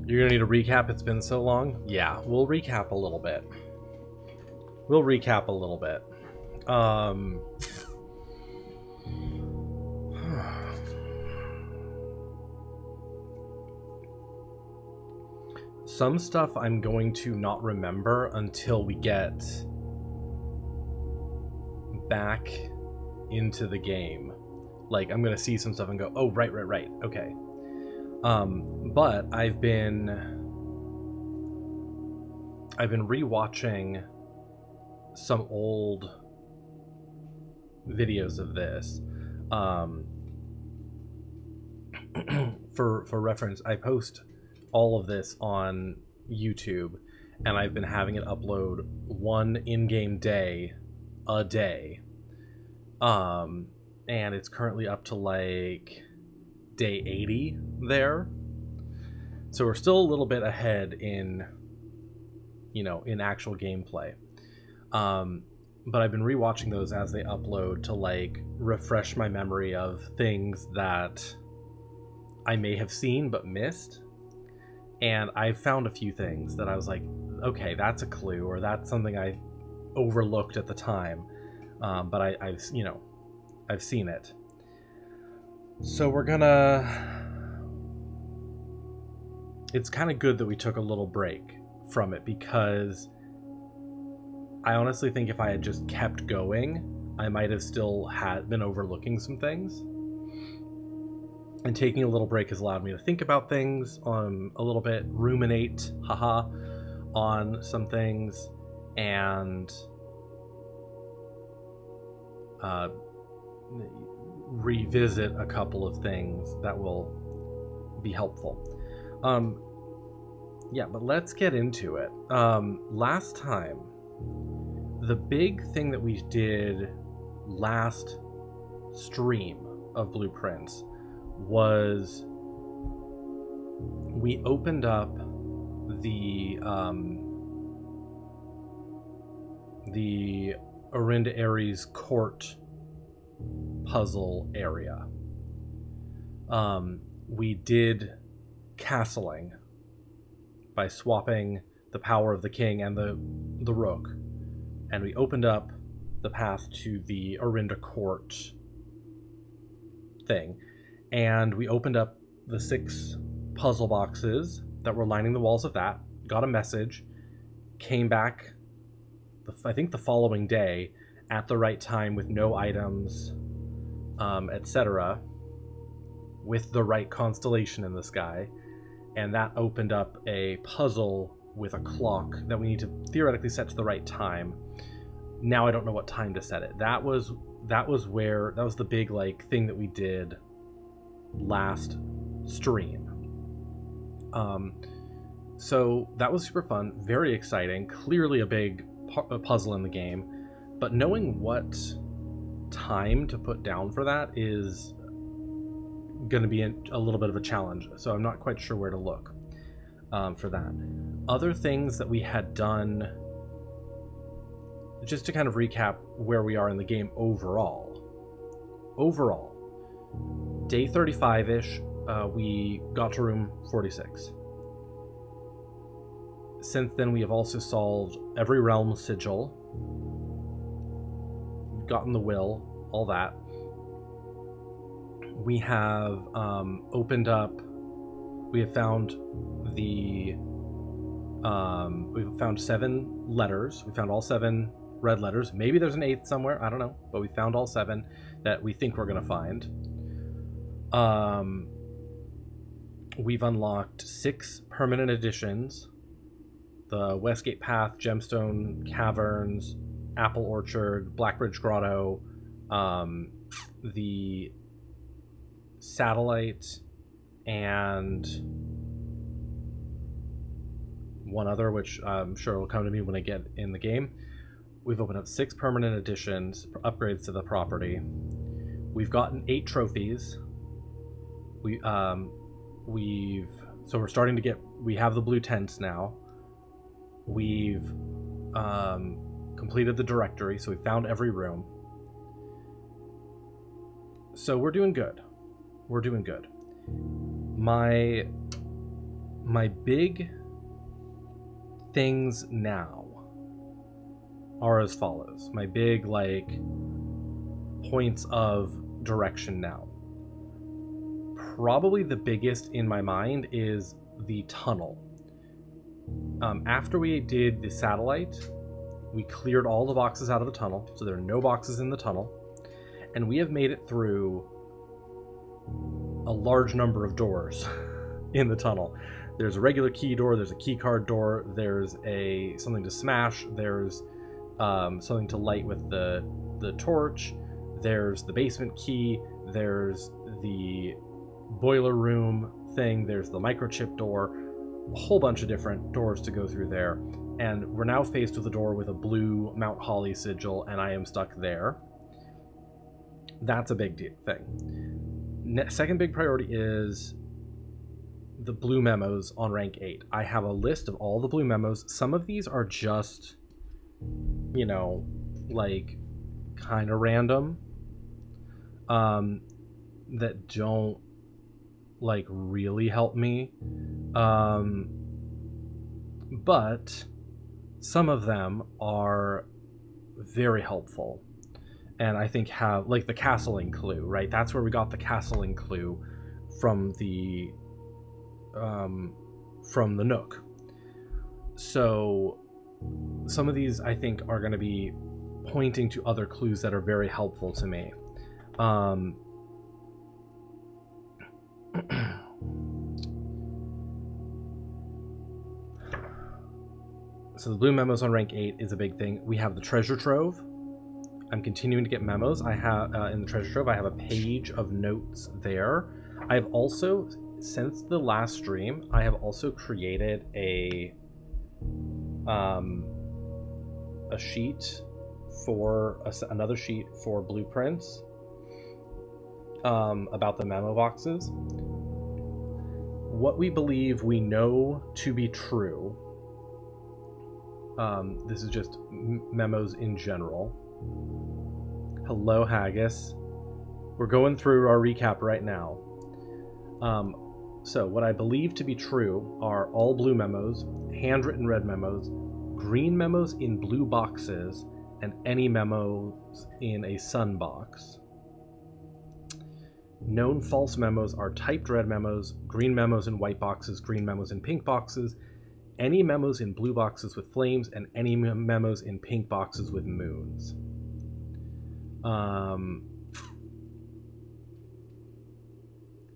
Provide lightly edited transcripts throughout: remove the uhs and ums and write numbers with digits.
You're gonna need a recap, it's been so long? Yeah, we'll recap a little bit. Some stuff I'm going to not remember until we get back into the game. Like, I'm gonna see some stuff and go, oh, right, okay. But I've been rewatching some old videos of this. For reference, I post all of this on YouTube, and I've been having it upload one in-game day a day. And it's currently up to like day 80 there. So we're still a little bit ahead in actual gameplay. But I've been rewatching those as they upload to like refresh my memory of things that I may have seen but missed. And I found a few things that I was like, okay, that's a clue, or that's something I overlooked at the time. But I've seen it. So we're gonna... It's kind of good that we took a little break from it, because I honestly think if I had just kept going, I might have still been overlooking some things. And taking a little break has allowed me to think about things a little bit, ruminate, on some things, and revisit a couple of things that will be helpful. Yeah, but let's get into it. Last time, the big thing that we did last stream of Blueprints was we opened up the Orinda Ares court puzzle area. We did castling by swapping the power of the king and the rook, and we opened up the path to the Orinda court thing. And we opened up the 6 puzzle boxes that were lining the walls of that, got a message, came back, I think the following day, at the right time with no items, etc., with the right constellation in the sky, and that opened up a puzzle with a clock that we need to theoretically set to the right time. Now I don't know what time to set it. That was the big thing that we did last stream. So that was super fun, very exciting, clearly a big puzzle in the game, but knowing what time to put down for that is going to be a little bit of a challenge, so I'm not quite sure where to look for that. Other things that we had done, just to kind of recap where we are in the game overall, day 35-ish, we got to room 46. Since then, we have also solved every realm sigil, gotten the will, all that. We have opened up, we have found we've found 7 letters. We found all 7 red letters. Maybe there's an 8th somewhere, I don't know, but we found all 7 that we think we're going to find. We've unlocked 6 permanent additions: the Westgate Path, Gemstone Caverns, Apple Orchard, Blackbridge Grotto, the Satellite, and one other, which I'm sure will come to me when I get in the game. We've opened up 6 permanent additions, upgrades to the property. We've gotten 8 trophies. We have the blue tents now. We've completed the directory, so we found every room. So we're doing good. My my big things now are as follows. My big, like, points of direction now. Probably the biggest in my mind is the tunnel. After we did the satellite, we cleared all the boxes out of the tunnel, so there are no boxes in the tunnel, and we have made it through a large number of doors in the tunnel. There's a regular key door, there's a key card door, there's something to smash, there's something to light with the torch, there's the basement key, there's the boiler room thing, there's the microchip door, a whole bunch of different doors to go through there. And we're now faced with a door with a blue Mount Holly sigil, and I am stuck there. That's a big thing. Second big priority is the blue memos on rank 8. I have a list of all the blue memos. Some of these are just, you know, like, kind of random, that don't, like, really help me. But some of them are very helpful, and I think have, like, the castling clue, right? That's where we got the castling clue from the Nook. So some of these, I think, are going to be pointing to other clues that are very helpful to me. So the blue memos on rank 8 is a big thing. We have the treasure trove. I'm continuing to get memos. I have in the treasure trove, I have a page of notes there. I have also, since the last stream, I have also created a sheet for another sheet for blueprints about the memo boxes. What we believe we know to be true. This is just memos in general. Hello, Haggis. We're going through our recap right now. So what I believe to be true are all blue memos, handwritten red memos, green memos in blue boxes, and any memos in a sun box. Known false memos are typed red memos, green memos in white boxes, green memos in pink boxes, any memos in blue boxes with flames, and any memos in pink boxes with moons.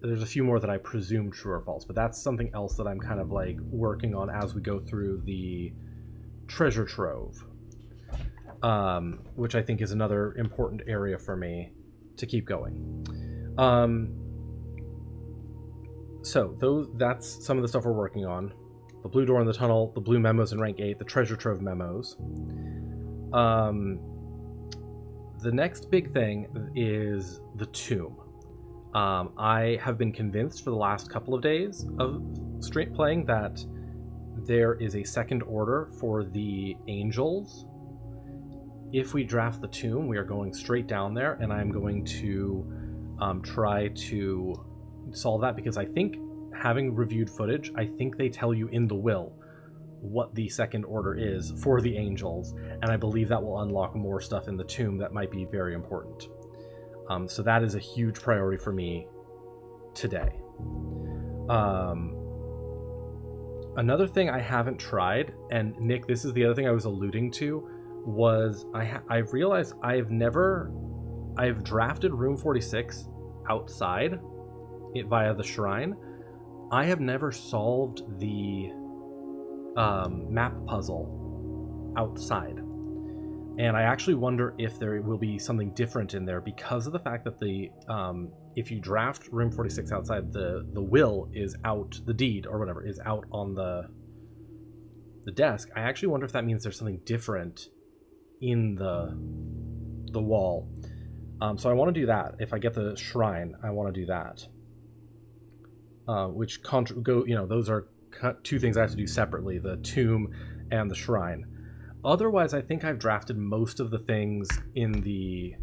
There's a few more that I presume true or false, but that's something else that I'm kind of, like, working on as we go through the treasure trove, which I think is another important area for me to keep going. So that's some of the stuff we're working on. The blue door in the tunnel, the blue memos in rank 8, the treasure trove memos. The next big thing is the tomb. I have been convinced for the last couple of days of straight playing that there is a second order for the angels. If we draft the tomb, we are going straight down there, and I'm going to try to solve that, because I think, having reviewed footage, I think they tell you in the will what the second order is for the angels, and I believe that will unlock more stuff in the tomb that might be very important. So that is a huge priority for me today. Another thing I haven't tried, and Nick, this is the other thing I was alluding to, was I've realized I've drafted Room 46 outside via the shrine. I have never solved the map puzzle outside. And I actually wonder if there will be something different in there, because of the fact that if you draft Room 46 outside, the will is out, the deed or whatever is out on the desk. I actually wonder if that means there's something different in the wall. So I want to do that. If I get the shrine, I want to do that. Which those are two things I have to do separately: the tomb and the shrine. Otherwise, I think I've drafted most of the things in the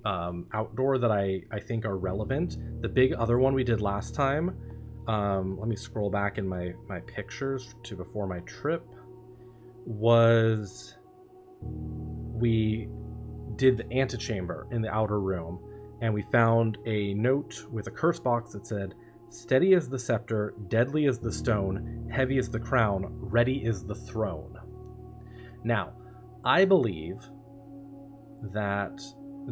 outdoor that I think are relevant. The big other one we did last time let me scroll back in my pictures to before my trip, was we did the antechamber in the outer room, and we found a note with a curse box that said, "Steady is the scepter, deadly is the stone, heavy is the crown, ready is the throne." Now, I believe that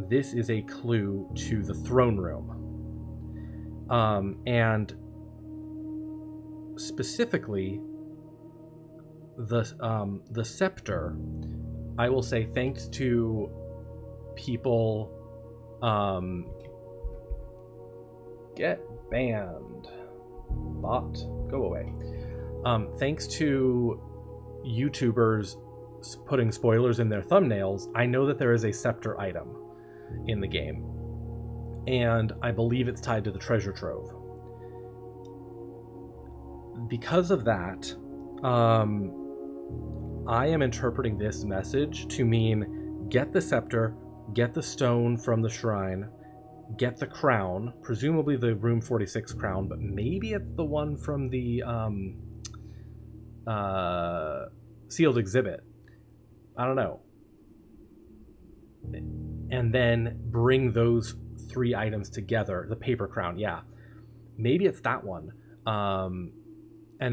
this is a clue to the throne room. And specifically, the scepter, I will say, thanks to people, get banned, bot, go away. Thanks to YouTubers putting spoilers in their thumbnails, I know that there is a scepter item in the game, and I believe it's tied to the treasure trove. Because of that, I am interpreting this message to mean get the scepter, get the stone from the shrine, get the crown, presumably the room 46 crown, but maybe it's the one from the sealed exhibit. I don't know. And then bring those 3 items together. The paper crown, yeah. Maybe it's that one. And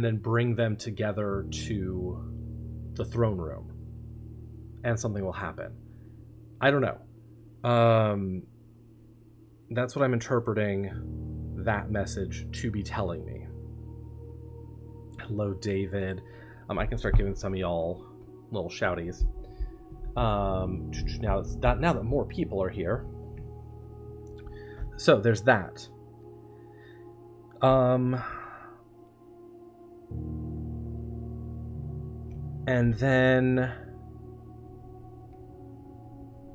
then bring them together to the throne room. And something will happen. I don't know. That's what I'm interpreting that message to be telling me. Hello, David. I can start giving some of y'all little shouties. Now that more people are here. So there's that. And then,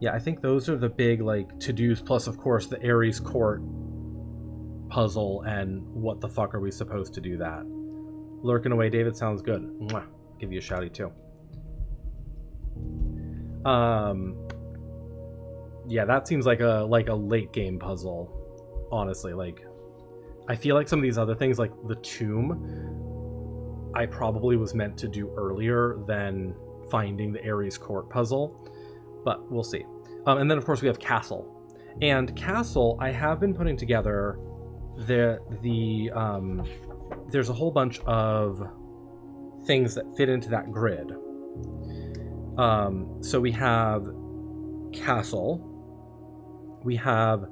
yeah, I think those are the big like to-dos, plus of course the Ares Court puzzle and what the fuck are we supposed to do that. Lurking away, David, sounds good. Mwah. Give you a shouty too. Yeah, that seems like a late game puzzle, honestly. Like, I feel like some of these other things, like the tomb, I probably was meant to do earlier than finding the Ares Court puzzle, but we'll see. And then of course we have Castle, and Castle I have been putting together. There's a whole bunch of things that fit into that grid. So we have Castle, we have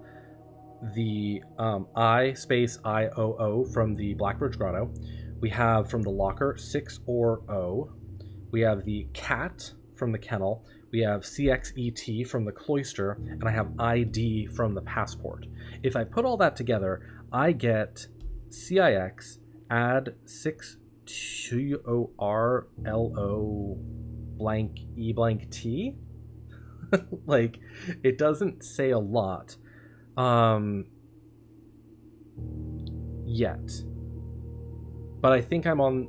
the I_IOO from the Blackbirch Grotto, we have from the locker 6 or O, we have the cat from the kennel, we have CXET from the cloister, and I have ID from the passport. If I put all that together, I get CIX add 6TORLO blank E blank T. Like, it doesn't say a lot yet, but I think I'm on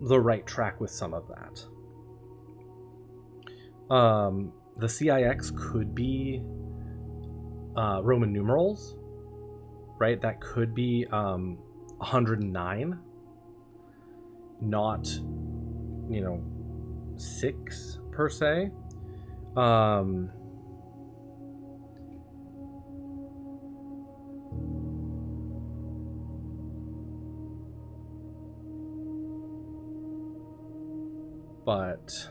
the right track with some of that. The CIX could be Roman numerals, right? That could be 109, not 6 per se. But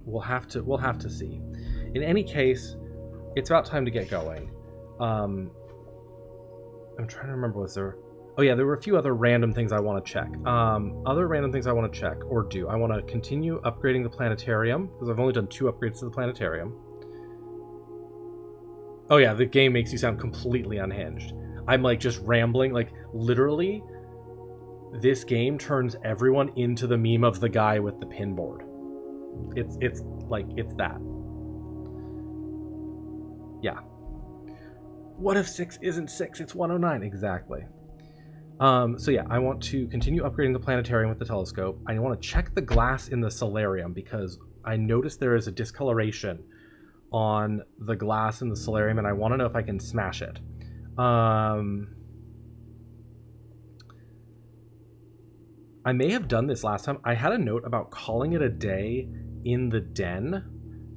we'll have to see. In any case, it's about time to get going. I'm trying to remember, was there... Oh yeah, there were a few other random things I want to check. Other random things I want to check or do. I want to continue upgrading the planetarium, because I've only done 2 upgrades to the planetarium. Oh yeah, the game makes you sound completely unhinged. I'm like just rambling, like literally this game turns everyone into the meme of the guy with the pinboard. It's like, it's that. Yeah. What if 6 isn't 6? It's 109. Exactly. So yeah, I want to continue upgrading the planetarium with the telescope. I want to check the glass in the solarium, because I noticed there is a discoloration on the glass in the solarium, and I want to know if I can smash it. I may have done this last time. I had a note about calling it a day in the den.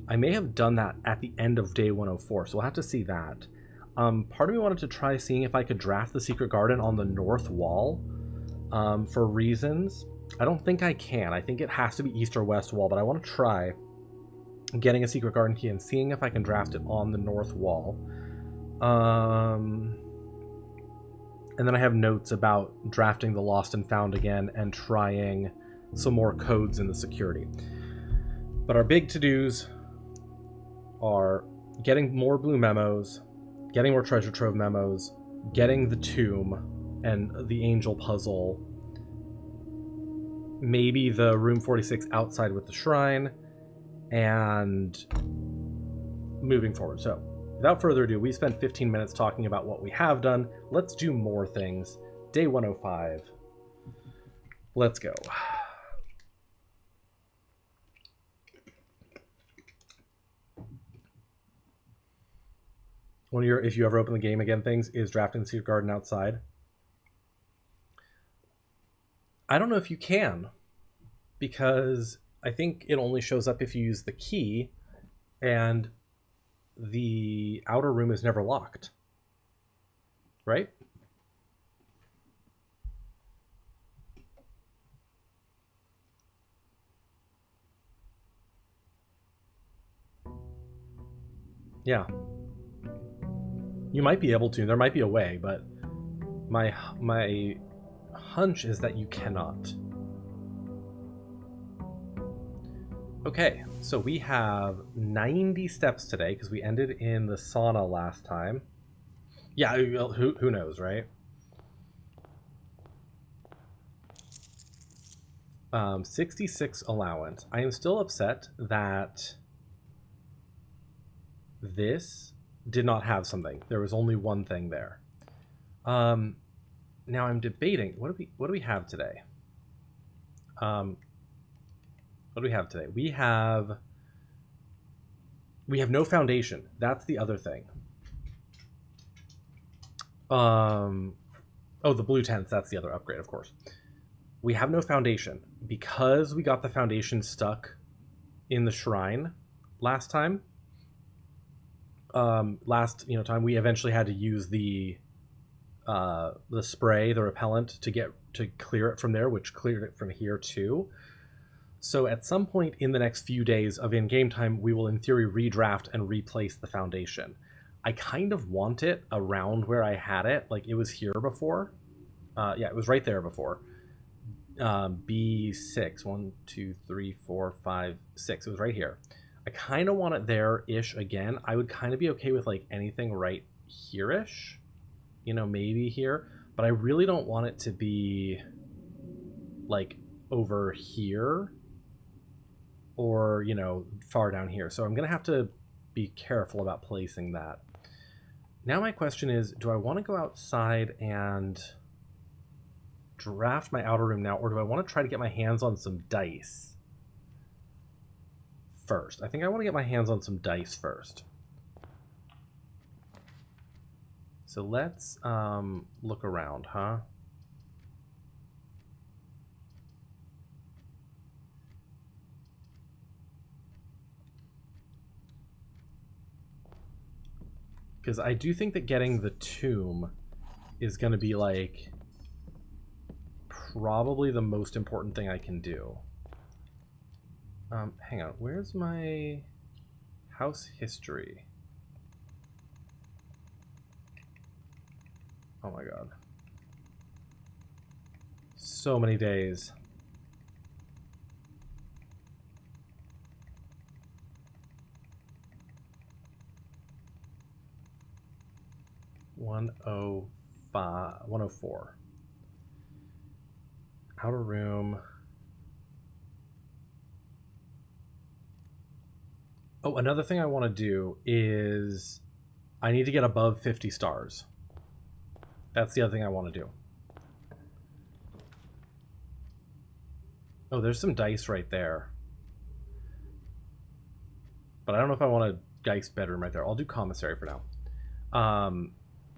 I may have done that at the end of day 104, so we'll have to see that. Part of me wanted to try seeing if I could draft the secret garden on the north wall for reasons. I don't think I can. I think it has to be east or west wall, but I want to try getting a secret garden key and seeing if I can draft it on the north wall. And then I have notes about drafting the lost and found again and trying some more codes in the security. But our big to-dos are getting more blue memos, getting more treasure trove memos, getting the tomb and the angel puzzle, maybe the room 46 outside with the shrine, and moving forward. So without further ado, we spent 15 minutes talking about what we have done. Let's do more things. Day 105. Let's go. One of your, if you ever open the game again, things is drafting the secret garden outside. I don't know if you can, because I think it only shows up if you use the key, and the outer room is never locked, right? Yeah. You might be able to. There might be a way, but my hunch is that you cannot. Okay, so we have 90 steps today because we ended in the sauna last time. Yeah, who knows, right? 66 allowance. I am still upset that this did not have something. There was only one thing there. Now I'm debating, what do we have today? What do we have today? We have no foundation. That's the other thing. Oh, the blue tents, that's the other upgrade, of course. We have no foundation because we got the foundation stuck in the shrine last time. Time we eventually had to use the spray, the repellent, to clear it from there, which cleared it from here too. So at some point in the next few days of in-game time, we will in theory redraft and replace the foundation. I kind of want it around where I had it, like it was here before. Yeah, it was right there before. B6, 1, 2, 3, 4, 5, 6. It was right here. I kind of want it there-ish again. I would kind of be okay with like anything right here-ish, maybe here, but I really don't want it to be like over here or, far down here. So I'm going to have to be careful about placing that. Now my question is, do I want to go outside and draft my outer room now, or do I want to try to get my hands on some dice first? I think I want to get my hands on some dice first. So let's look around, huh? Because I do think that getting the tomb is going to be like probably the most important thing I can do. Hang on, where's my house history? Oh my god. So many days. $105, $104. Outer room. Oh, another thing I want to do is I need to get above 50 stars. That's the other thing I want to do. Oh, there's some dice right there. But I don't know if I want a dice bedroom right there. I'll do commissary for now.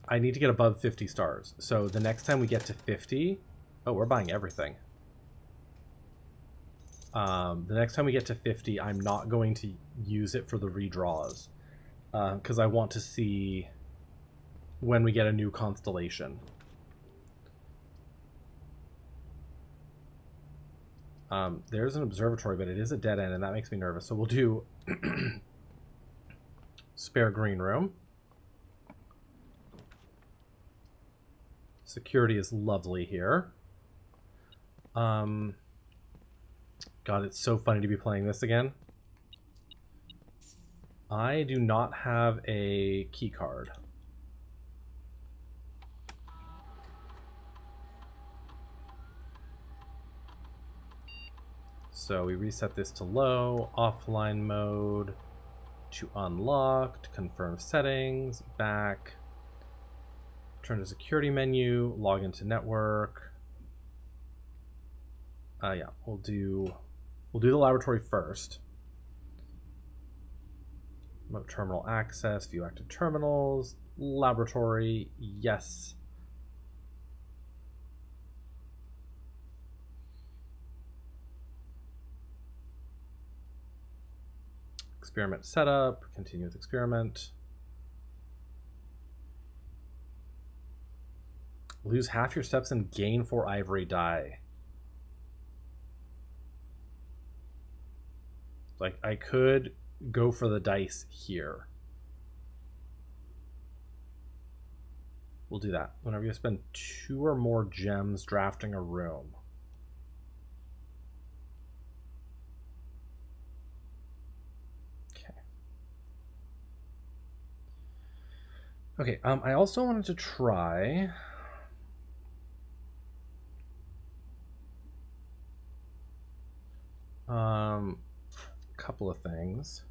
I need to get above 50 stars. So the next time we get to 50... Oh, we're buying everything. The next time we get to 50, I'm not going to use it for the redraws, because I want to see when we get a new constellation. There's an observatory, but it is a dead end, and that makes me nervous. So we'll do spare green room. Security is lovely here. God, it's so funny to be playing this again. I do not have a key card. So we reset this to low, offline mode, to unlocked, confirm settings, back, turn to security menu, log into network. Yeah, we'll do the laboratory first. Remote terminal access, view active terminals, laboratory, yes. Experiment setup, continue with experiment. Lose half your steps and gain 4 ivory dye. Like, I could go for the dice here. We'll do that. Whenever you spend 2 or more gems drafting a room. Okay, I also wanted to try a couple of things.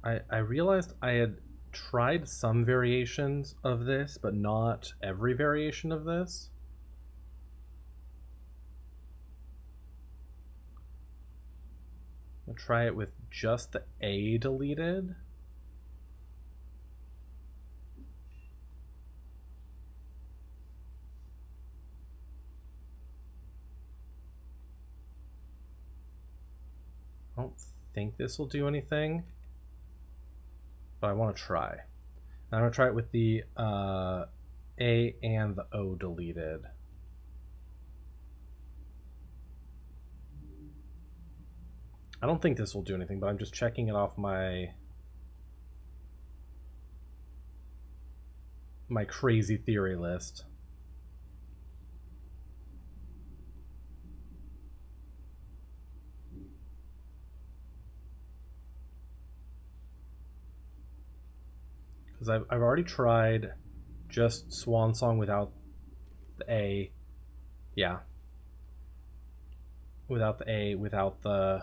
I realized I had tried some variations of this, but not every variation of this. I'll try it with just the A deleted. I don't think this will do anything, but I want to try. And I'm going to try it with the A and the O deleted. I don't think this will do anything, but I'm just checking it off my crazy theory list. Because I've already tried just Swan Song without the A. Yeah. Without the A, without the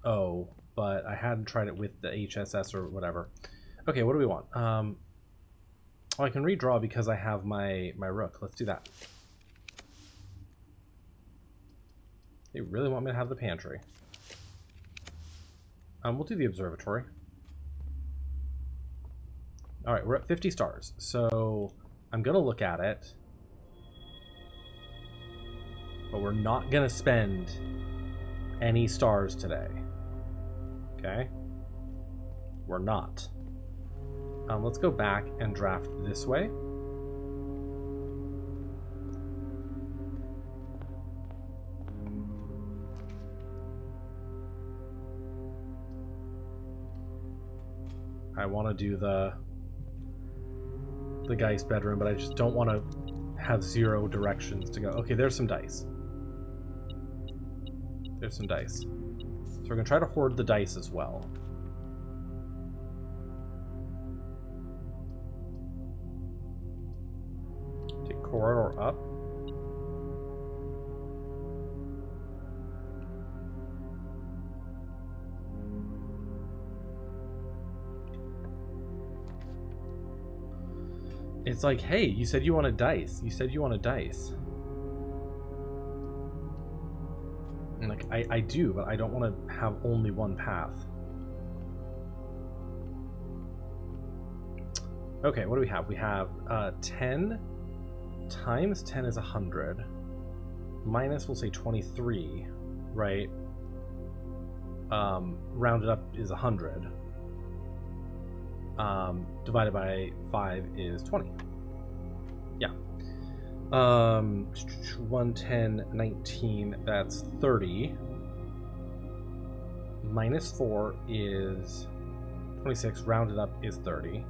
O, but I hadn't tried it with the HSS or whatever. Okay, what do we want? Oh, I can redraw because I have my rook. Let's do that. They really want me to have the pantry. We'll do the observatory. All right, we're at 50 stars. So I'm going to look at it. But we're not going to spend any stars today. Okay? We're not. Let's go back and draft this way. I want to do the Geist bedroom, but I just don't want to have 0 directions to go. Okay, there's some dice. There's some dice. So we're going to try to hoard the dice as well. Take corridor up. It's like, hey, you said you wanted dice. You said you wanted dice. And like, I do, but I don't want to have only one path. Okay, what do we have? We have 10 times 10 is 100. minus, we'll say 23, right? Rounded up is 100. Divided by 5 is 20. Yeah. 110, 19, that's 30. Minus 4 is 26, rounded up is 30.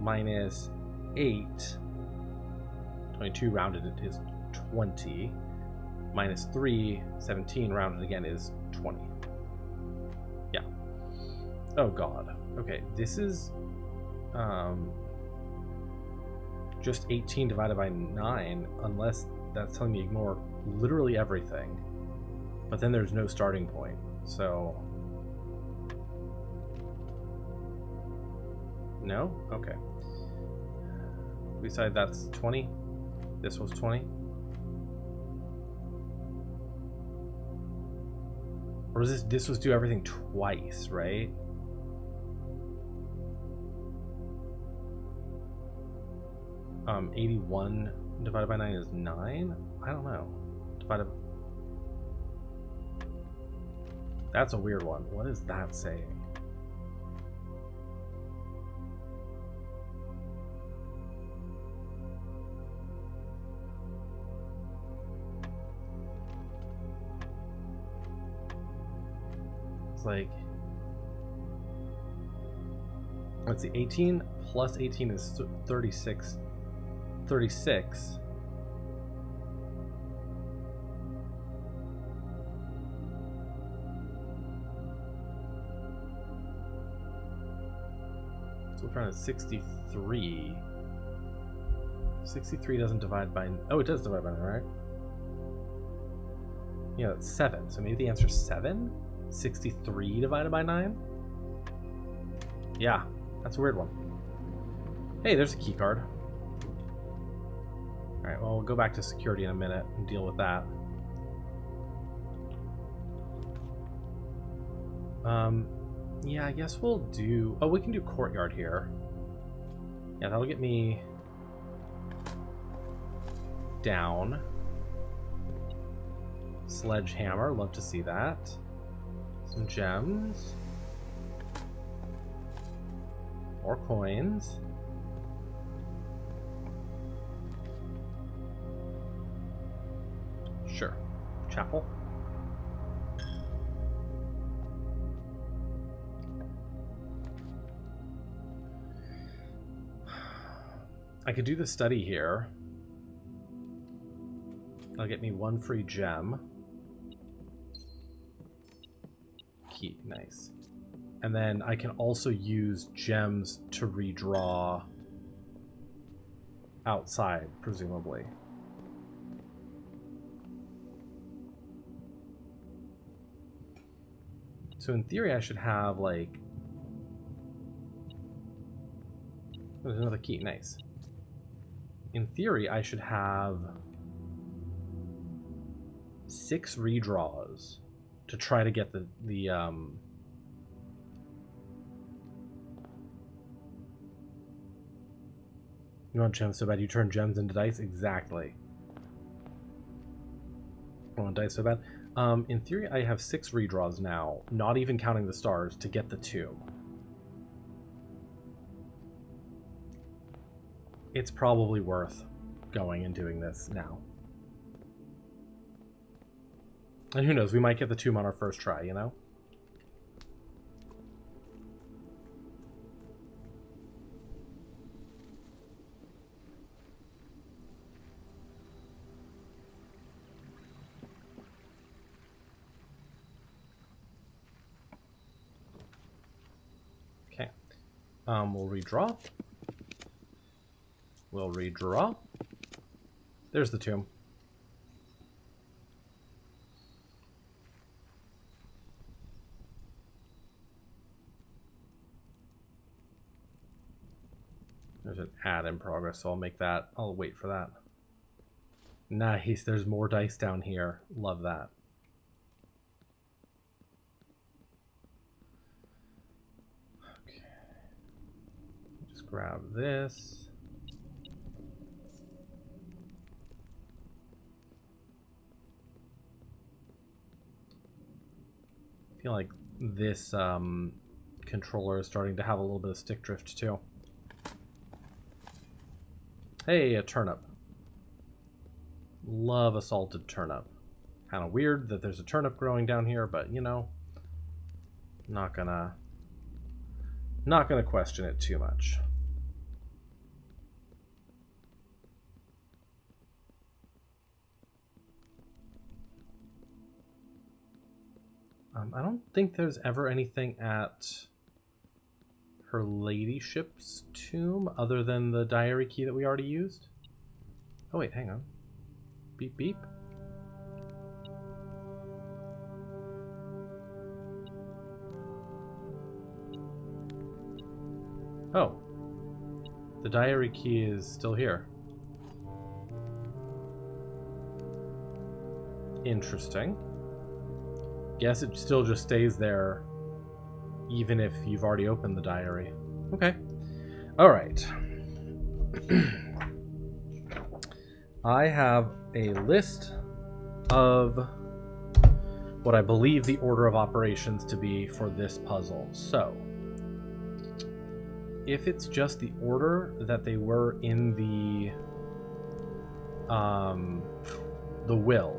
Minus 8, 22, rounded it is 20. Minus 3, 17, rounded again is 20. Yeah. Oh god. Okay, this is just 18 divided by 9, unless that's telling me ignore literally everything. But then there's no starting point, so... No? Okay. Beside that's 20. This was 20. Or is this was do everything twice, right? Um, 81 divided by 9 is 9? I don't know. Divided... That's a weird one. What is that saying? It's like... Let's see, 18 plus 18 is 36. 36. So we're trying to 63. 63 doesn't divide by... Oh, it does divide by 9, right? Yeah, that's 7. So maybe the answer is 7? 63 divided by 9? Yeah, that's a weird one. Hey, there's a key card. Alright, well, we'll go back to security in a minute and deal with that. Yeah, I guess we'll do... Oh, we can do courtyard here. Yeah, that'll get me down. Sledgehammer, love to see that. Some gems. More coins. Sure. Chapel. I could do the study here. That'll get me 1 free gem. Key, nice. And then I can also use gems to redraw outside, presumably. So in theory, I should have, like... There's another key, nice. In theory, I should have 6 redraws to try to get the You want gems so bad you turn gems into dice? Exactly. I want dice so bad. In theory, I have 6 redraws now, not even counting the stars, to get the tomb. It's probably worth going and doing this now. And who knows, we might get the tomb on our first try, you know? Okay. We'll redraw. We'll redraw. There's the tomb. There's an ad in progress, so I'll make that. I'll wait for that. Nice. There's more dice down here. Love that. Okay. Just grab this. I feel like this controller is starting to have a little bit of stick drift too. Hey, a turnip. Love a salted turnip. Kind of weird that there's a turnip growing down here, but you know, not gonna question it too much. I don't think there's ever anything at her ladyship's tomb other than the diary key that we already used. Oh wait, hang on. Beep beep. Oh. The diary key is still here. Interesting. Guess it still just stays there even if you've already opened the diary. Okay. All right. I have a list of what I believe the order of operations to be for this puzzle. So, if it's just the order that they were in the will,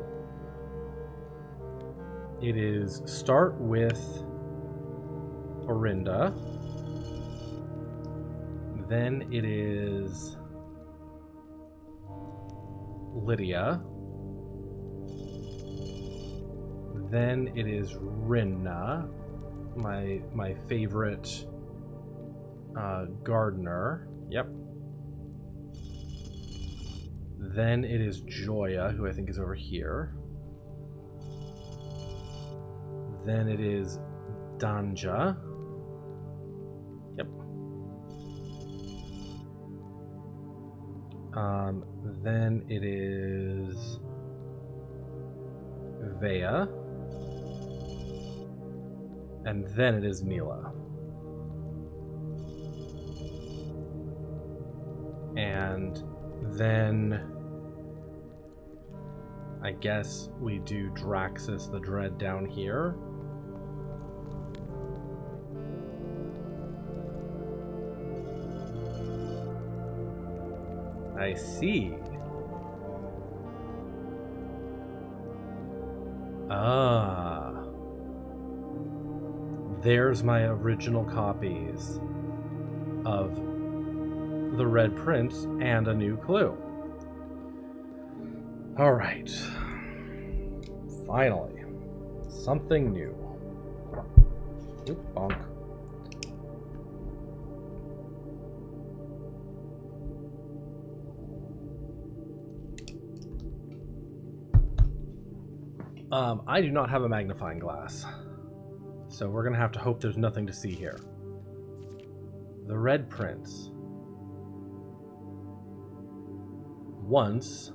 it is start with Orinda, then it is Lydia, then it is Rinna, my favorite gardener. Yep. Then it is Joya, who I think is over here. Then it is Danja. Yep. Then it is Vea. And then it is Mila. And then I guess we do Draxus the Dread down here. I see. Ah. There's my original copies of The Red Prince and a new clue. All right. Finally. Something new. Oop, bonk. I do not have a magnifying glass, so we're gonna have to hope there's nothing to see here. The Red Prince. Once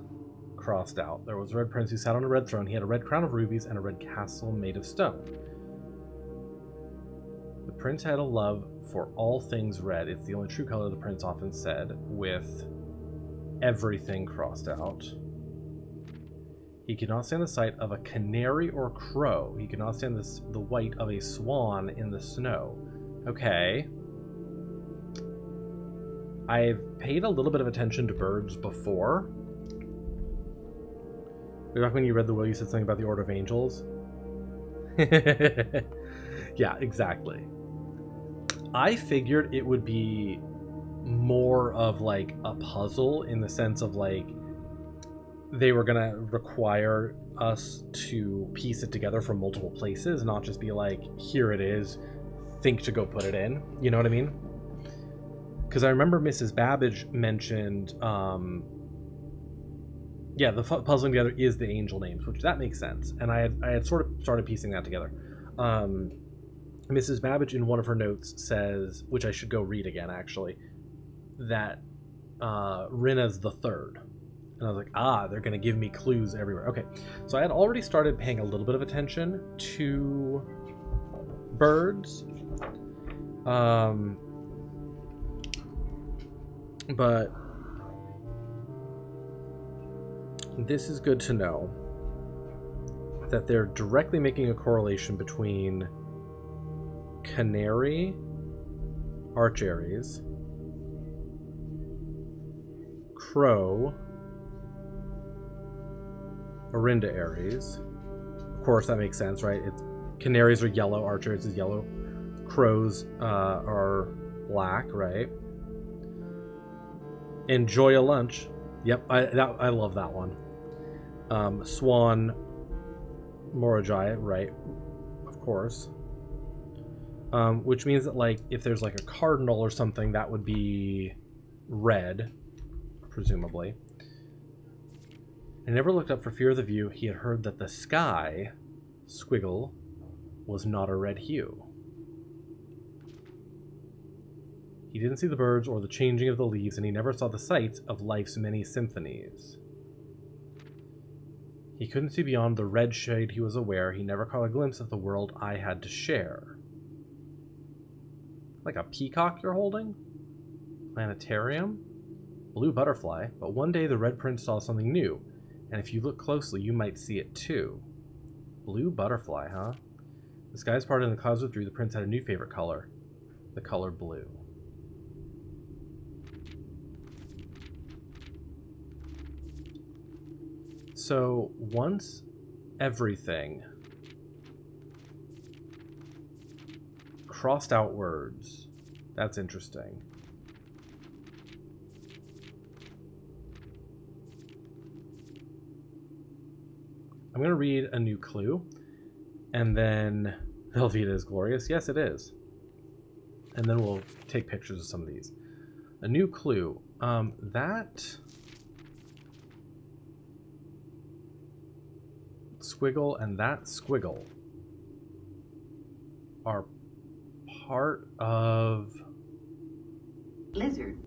crossed out, there was a Red Prince who sat on a red throne. He had a red crown of rubies and a red castle made of stone. The prince had a love for all things red. It's the only true color, the prince often said, with everything crossed out. He could not stand the sight of a canary or crow. He could not stand the white of a swan in the snow. Okay. I've paid a little bit of attention to birds before. Back when you read the will, you said something about the Order of Angels. Yeah, exactly. I figured it would be more of like a puzzle in the sense of like they were gonna require us to piece it together from multiple places, not just be like, here it is, think to go put it in. You know what I mean? Because I remember Mrs. Babbage mentioned, yeah, the puzzling together is the angel names, which that makes sense. And I had sort of started piecing that together. Mrs. Babbage in one of her notes says, which I should go read again actually, that Rinna's the third. And I was like, ah, they're going to give me clues everywhere. Okay, so I had already started paying a little bit of attention to birds. But this is good to know. that they're directly making a correlation between Canary, Archaries, Crow, Orinda Aries. Of course, that makes sense, right? It's Canaries are yellow, Archaries is yellow, Crows are black, right? Enjoy a lunch. Yep, I love that one. Swan, Morajai, right? Of course. Which means that, like, if there's like a cardinal or something, that would be red, presumably. I never looked up for fear of the view. He had heard that the sky, squiggle, was not a red hue. He didn't see the birds or the changing of the leaves, and he never saw the sights of life's many symphonies. He couldn't see beyond the red shade he was aware. He never caught a glimpse of the world I had to share. Like a peacock you're holding? Planetarium? Blue butterfly, but one day the Red Prince saw something new, and if you look closely, you might see it too. Blue butterfly, huh? The skies parted and the clouds withdrew. The prince had a new favorite color, the color blue. So once everything crossed out words, that's interesting. I'm going to read a new clue, and then Velveeta is glorious. Yes, it is. And then we'll take pictures of some of these. A new clue. That squiggle and that squiggle are part of... Lizard.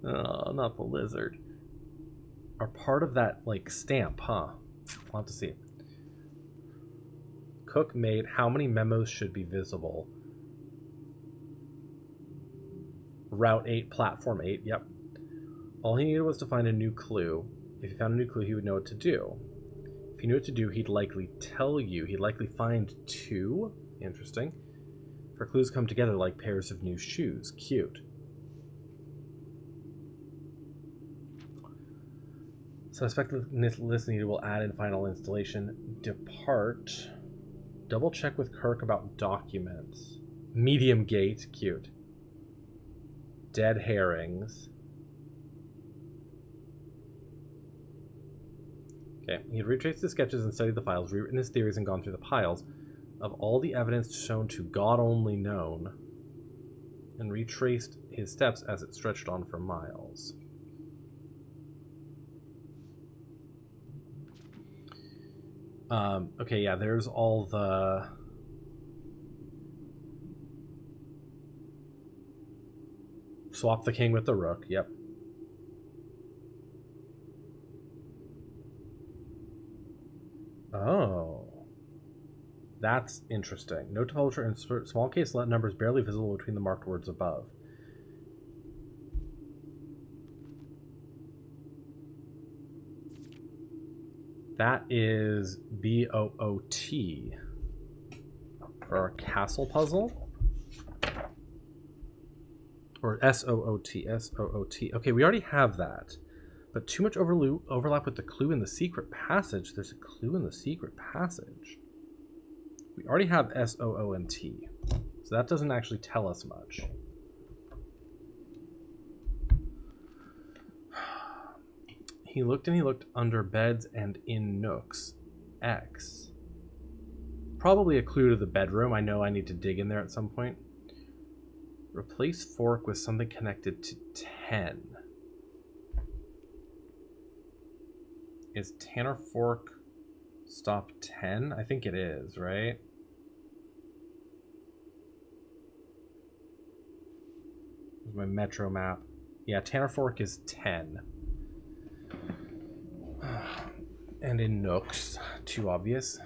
Oh, not the lizard. Are part of that, like, stamp, huh? We'll have to see. Cook made how many memos should be visible? Route 8, Platform 8, yep. All he needed was to find a new clue. If he found a new clue, he would know what to do. If he knew what to do, he'd likely tell you. He'd likely find two. Interesting. For clues come together like pairs of new shoes. Cute. Suspect list needed will add in final installation. Depart. Double check with Kirk about documents. Medium gate. Cute. Dead herrings. Okay, he had retraced his sketches and studied the files, rewritten his theories, and gone through the piles of all the evidence shown to God only known, and retraced his steps as it stretched on for miles. Okay, yeah, there's all the... Swap the king with the rook, yep. Oh. That's interesting. Note to publisher, insert small case numbers barely visible between the marked words above. That is B-O-O-T for our castle puzzle. Or S-O-O-T, S-O-O-T. Okay, we already have that. But too much overlap with the clue in the secret passage. There's a clue in the secret passage. We already have S-O-O-N-T. So that doesn't actually tell us much. He looked and he looked under beds and in nooks. X. Probably a clue to the bedroom. I know I need to dig in there at some point. Replace fork with something connected to 10. Is Tanner fork stop 10? I think it is, right? Here's my Metro map. Yeah, Tanner fork is 10. And in nooks, too obvious.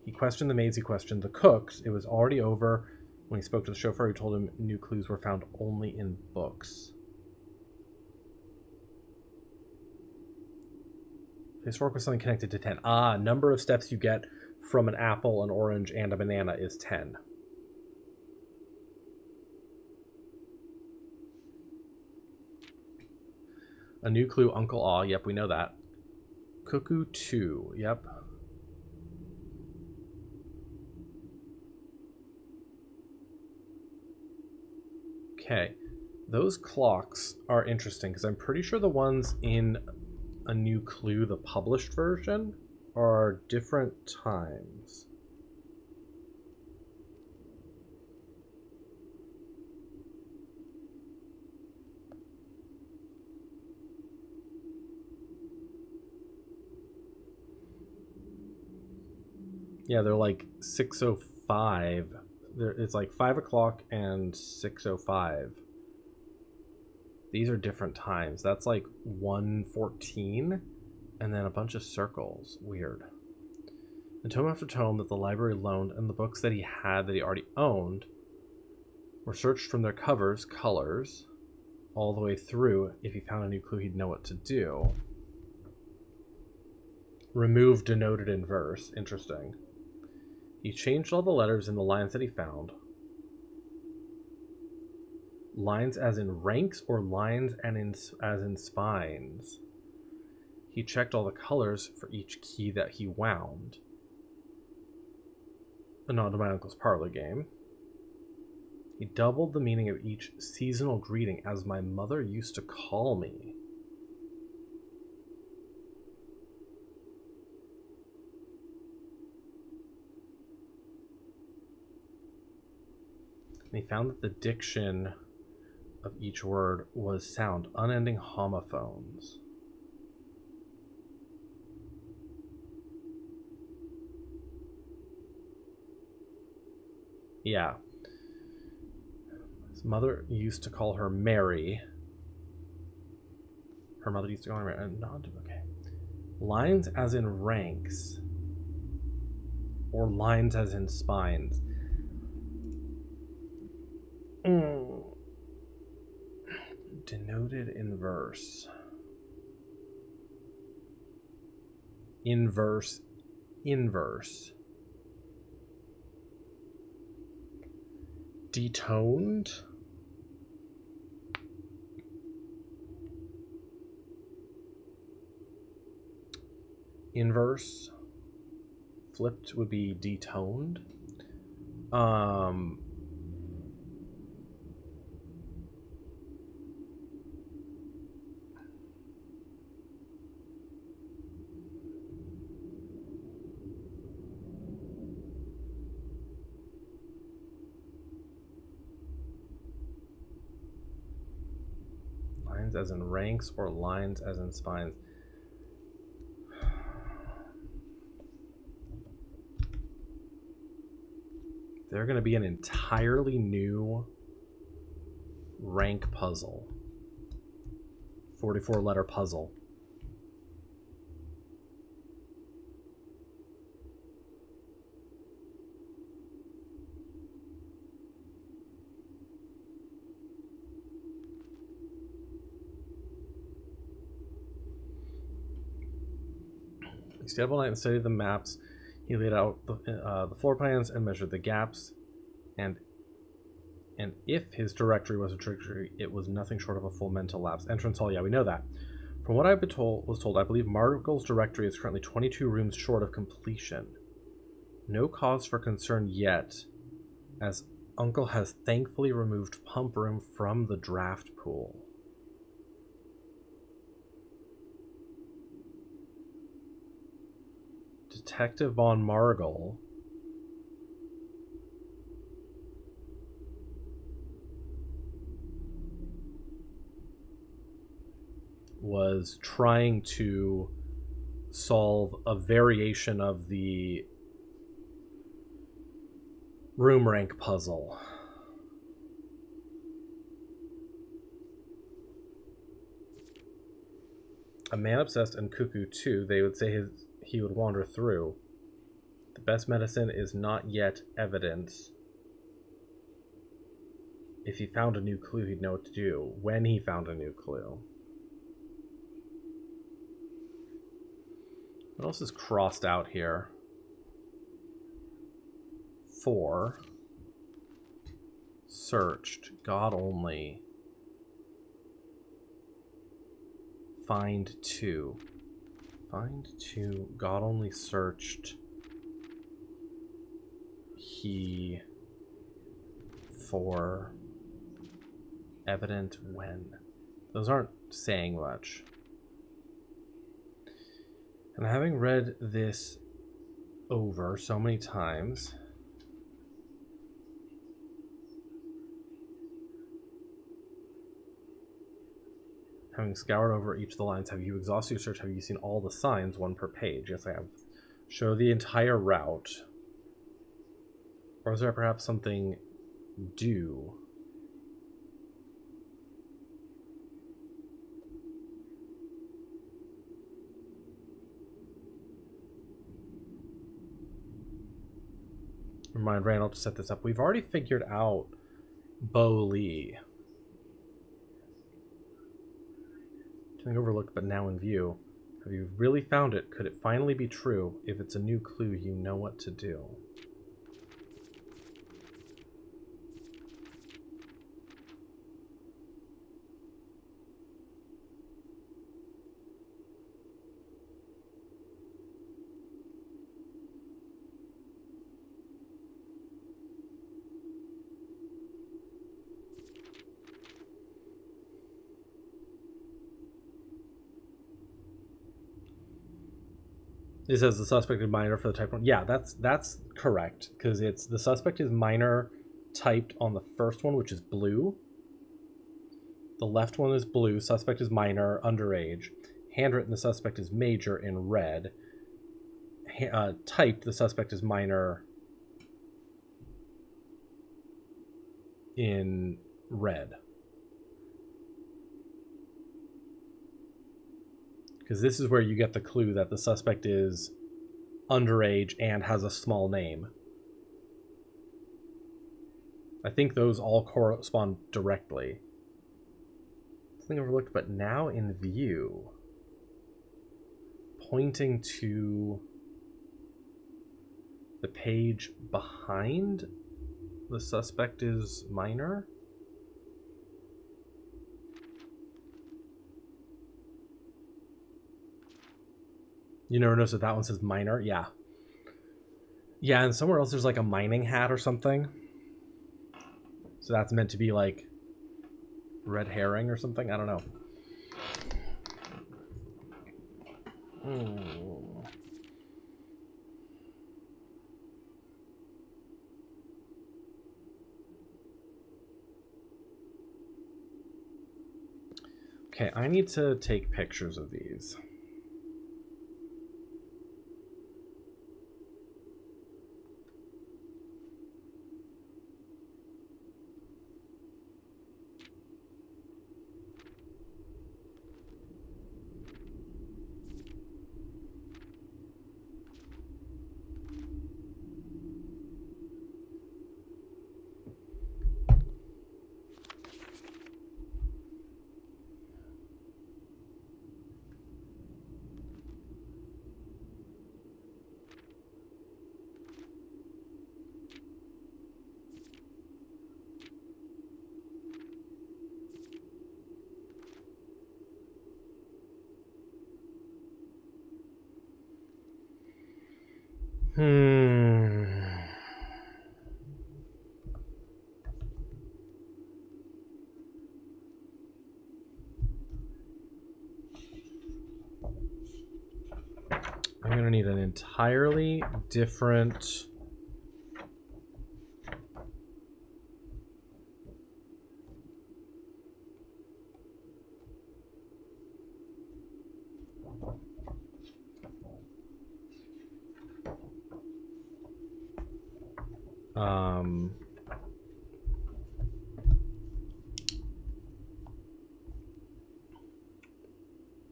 He questioned the maids, he questioned the cooks. It was already over. When he spoke to the chauffeur, he told him new clues were found only in books. His fork was something connected to 10. Ah, number of steps you get from an apple, an orange, and a banana is 10. A new clue, Uncle Aw. Yep, we know that. Cuckoo 2. Yep. Okay. Those clocks are interesting because I'm pretty sure the ones in A New Clue, the published version, are different times. Yeah, they're like 6:05. It's like 5 o'clock and 6:05. These are different times. That's like 1:14 and then a bunch of circles. Weird. And tome after tome that the library loaned and the books that he had that he already owned were searched from their covers, colors, all the way through. If he found a new clue, he'd know what to do. Remove denoted in verse. Interesting. He changed all the letters in the lines that he found. Lines as in ranks or lines as in spines. He checked all the colors for each key that he wound. A nod to my uncle's parlor game. He doubled the meaning of each seasonal greeting, as my mother used to call me. And he found that the diction of each word was sound, unending homophones. Yeah. His mother used to call her Mary. Her mother used to call her Mary. Okay. Lines as in ranks. Or lines as in spines. Denoted in verse. Inverse. Inverse. Detoned. Inverse. Flipped would be detoned. Lines as in ranks or lines as in spines. They're going to be an entirely new rank puzzle. 44 letter puzzle. He stayed up all night and studied the maps. He laid out the floor plans and measured the gaps. And if his directory was a directory, it was nothing short of a full mental lapse. Entrance hall, yeah, we know that. From what I was told, I believe Margle's directory is currently 22 rooms short of completion. No cause for concern yet, as Uncle has thankfully removed Pump Room from the draft pool. Detective Von Margle was trying to solve a variation of the room rank puzzle. A man obsessed and cuckoo too, they would say he would wander through. The best medicine is not yet evidence. If he found a new clue, he'd know what to do. When he found a new clue. What else is crossed out here? 4. Searched. God only. Find 2. Find 2. God only searched. He. 4. Evident when. Those aren't saying much. And having read this over so many times, having scoured over each of the lines, have you exhausted your search? Have you seen all the signs, 1 per page? Yes, I have. Show the entire route. Or is there perhaps something due? Remind Randall to set this up. We've already figured out Bo Lee. Something overlooked but now in view. Have you really found it? Could it finally be true? If it's a new clue, you know what to do. It says the suspect is minor for the type 1. Yeah, that's correct, because it's the suspect is minor typed on the first one, which is blue. The left one is blue. Suspect is minor, underage. Handwritten, the suspect is major in red. Typed, the suspect is minor in red. Because this is where you get the clue that the suspect is underage and has a small name. I think those all correspond directly. Something overlooked, but now in view. Pointing to the page behind the suspect is minor. You never noticed that one says minor? Yeah. Yeah, and somewhere else there's like a mining hat or something. So that's meant to be like red herring or something? I don't know. Okay, I need to take pictures of these. I'm gonna need an entirely different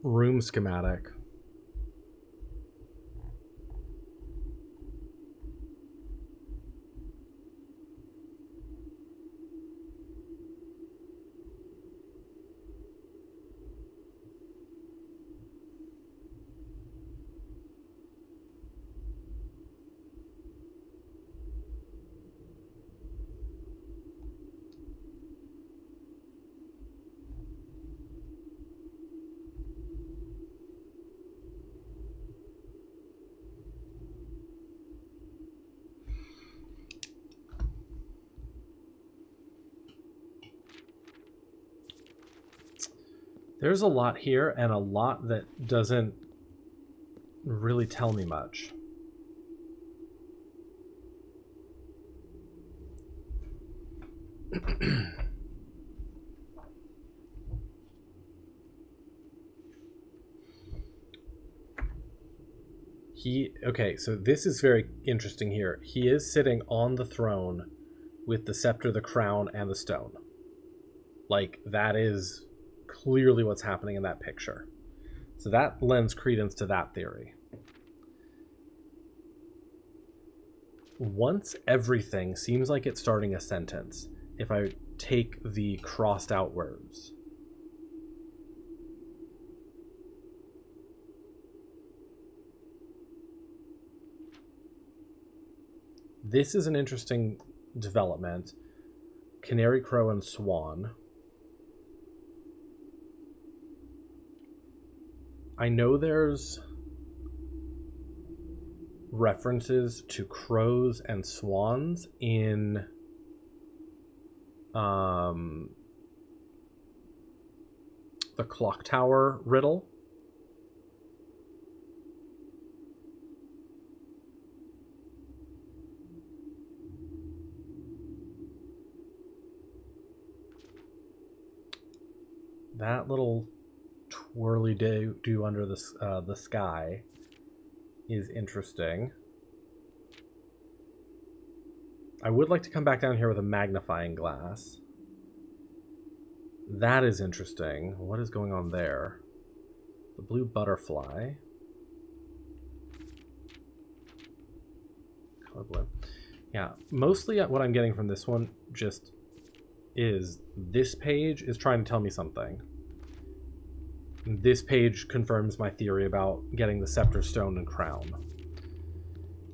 room schematic. There's a lot here and a lot that doesn't really tell me much. Okay, so this is very interesting here. He is sitting on the throne with the scepter, the crown, and the stone. Like, that is clearly what's happening in that picture. So that lends credence to that theory. Once everything seems like it's starting a sentence, if I take the crossed out words. This is an interesting development. Canary, crow, and swan. I know there's references to crows and swans in the clock tower riddle. That little twirly do under the sky is interesting. I would like to come back down here with a magnifying glass. That is interesting. What is going on there? The blue butterfly. Color blue. Yeah, mostly what I'm getting from this one just is this page is trying to tell me something. This page confirms my theory about getting the scepter, stone, and crown.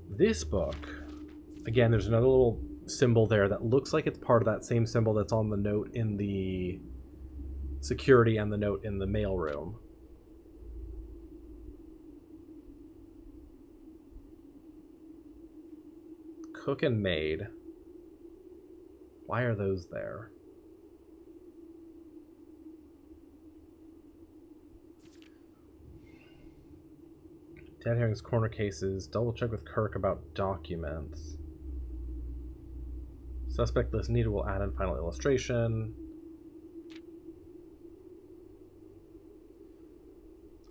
This book, again, there's another little symbol there that looks like it's part of that same symbol that's on the note in the security and the note in the mail room. Cook and maid. Why are those there? Dead herrings, corner cases. Double check with Kirk about documents. Suspect list needed. Will add in final illustration.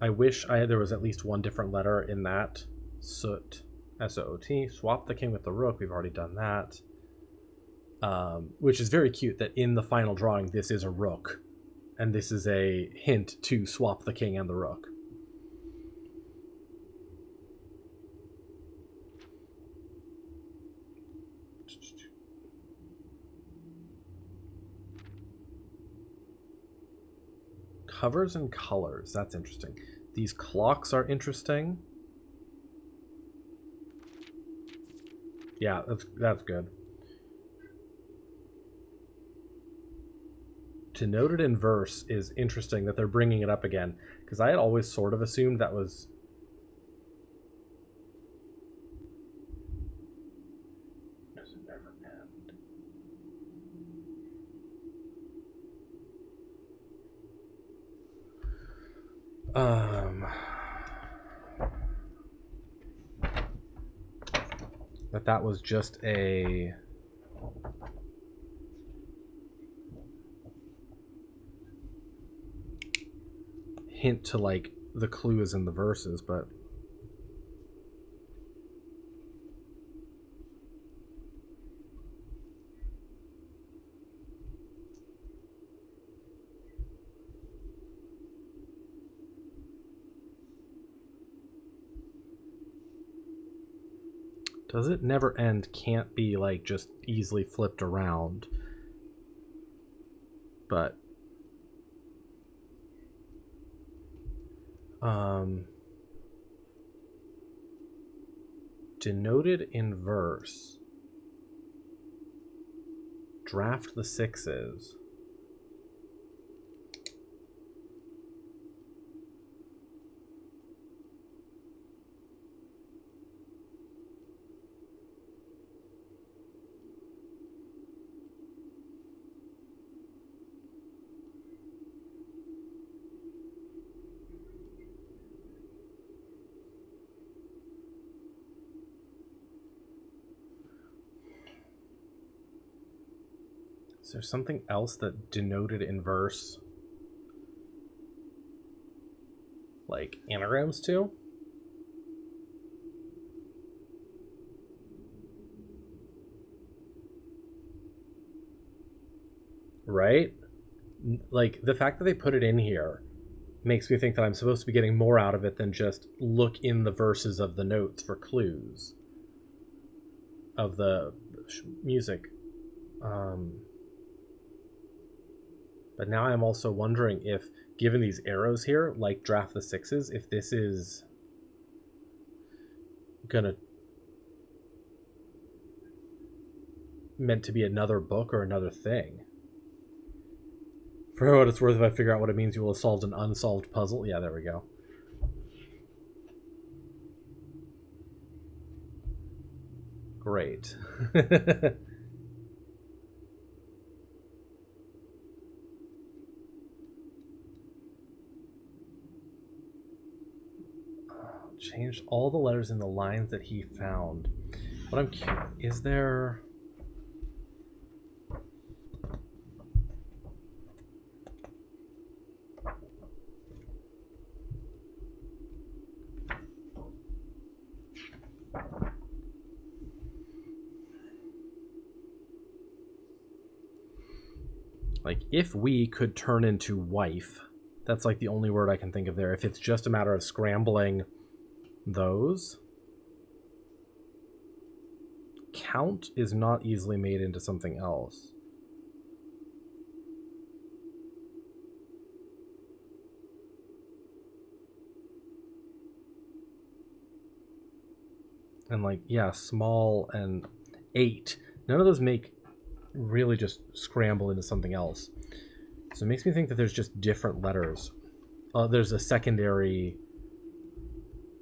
I wish there was at least one different letter in that. Soot. S-O-O-T. Swap the king with the rook. We've already done that. Which is very cute that in the final drawing this is a rook. And this is a hint to swap the king and the rook. Covers and colors. That's interesting. These clocks are interesting. Yeah, that's good. Denoted in verse is interesting that they're bringing it up again, because I had always sort of assumed that was... Does it never end? That was just a... hint to, like, the clue is in the verses, but... Does it never end can't be, like, just easily flipped around. But... denoted in verse. Draft the sixes. Is there something else that denoted in verse? Like anagrams too? Right? Like, the fact that they put it in here makes me think that I'm supposed to be getting more out of it than just look in the verses of the notes for clues of the music. But now I'm also wondering if, given these arrows here, like Draft the Sixes, if this is gonna meant to be another book or another thing. For what it's worth, if I figure out what it means, you will have solved an unsolved puzzle. Yeah, there we go. Great. Changed all the letters in the lines that he found. What I'm curious, is there... Like, if we could turn into wife, that's like the only word I can think of there. If it's just a matter of scrambling those. Count is not easily made into something else. And like, yeah, small and 8. None of those make really just scramble into something else. So it makes me think that there's just different letters. There's a secondary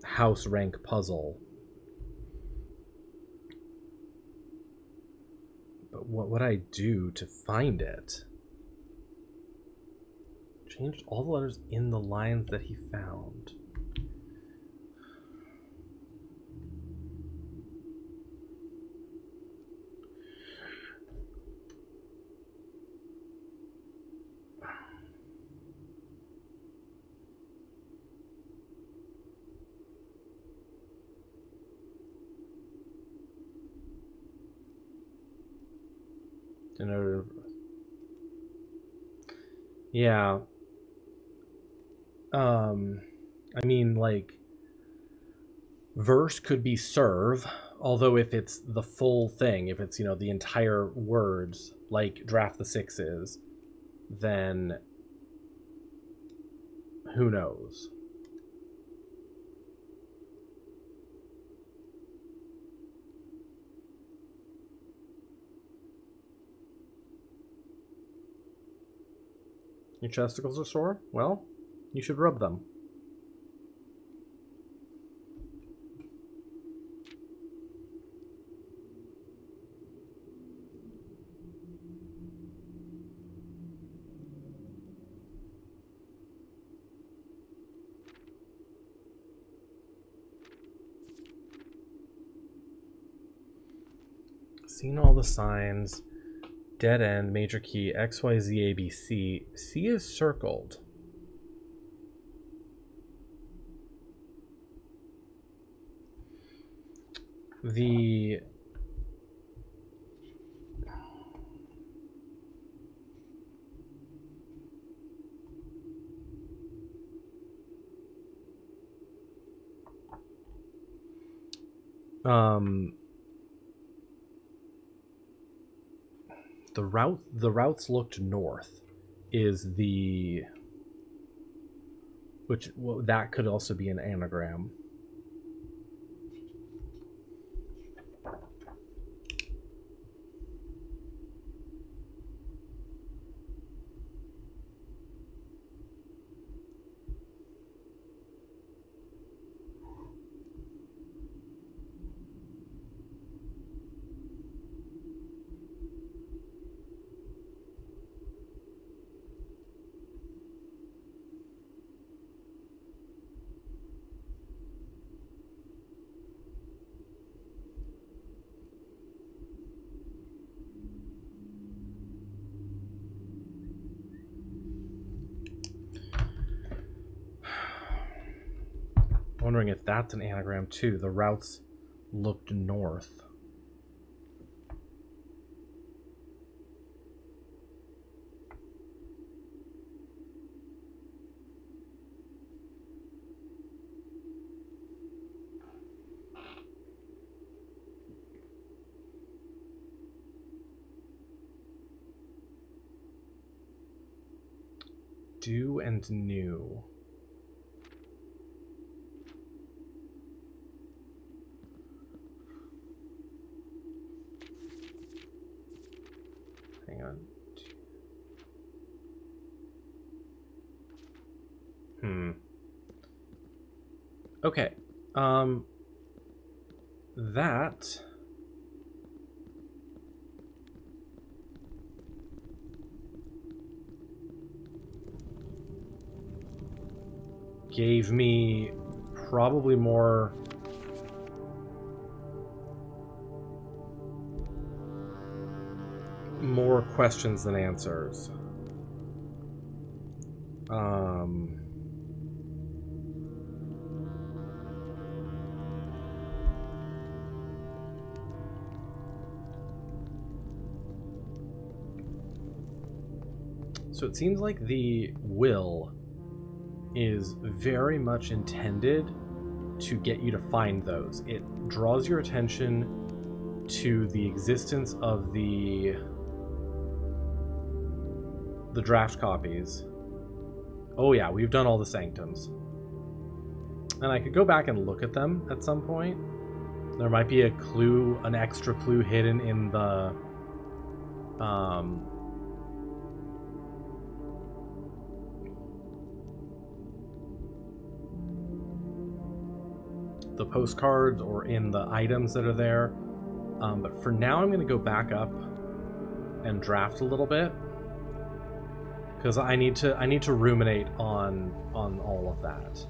house rank puzzle. But what would I do to find it? Changed all the letters in the lines that he found. Yeah. I mean, like, verse could be serve, although if it's the full thing, if it's, the entire words, like Draft the Sixes, then who knows? Your testicles are sore? Well, you should rub them. Seen all the signs. Dead end, major key, X, Y, Z, A, B, C. C is circled. The... The routes looked north is the... Which, well, that could also be an anagram. Wondering if that's an anagram too. The routes looked north. Do and new. Hang on. Okay. That gave me probably more questions than answers. So it seems like the will is very much intended to get you to find those. It draws your attention to the existence of the draft copies. Oh yeah, we've done all the sanctums. And I could go back and look at them at some point. There might be a clue, an extra clue hidden in the postcards or in the items that are there. But for now, I'm going to go back up and draft a little bit because I need to ruminate on all of that.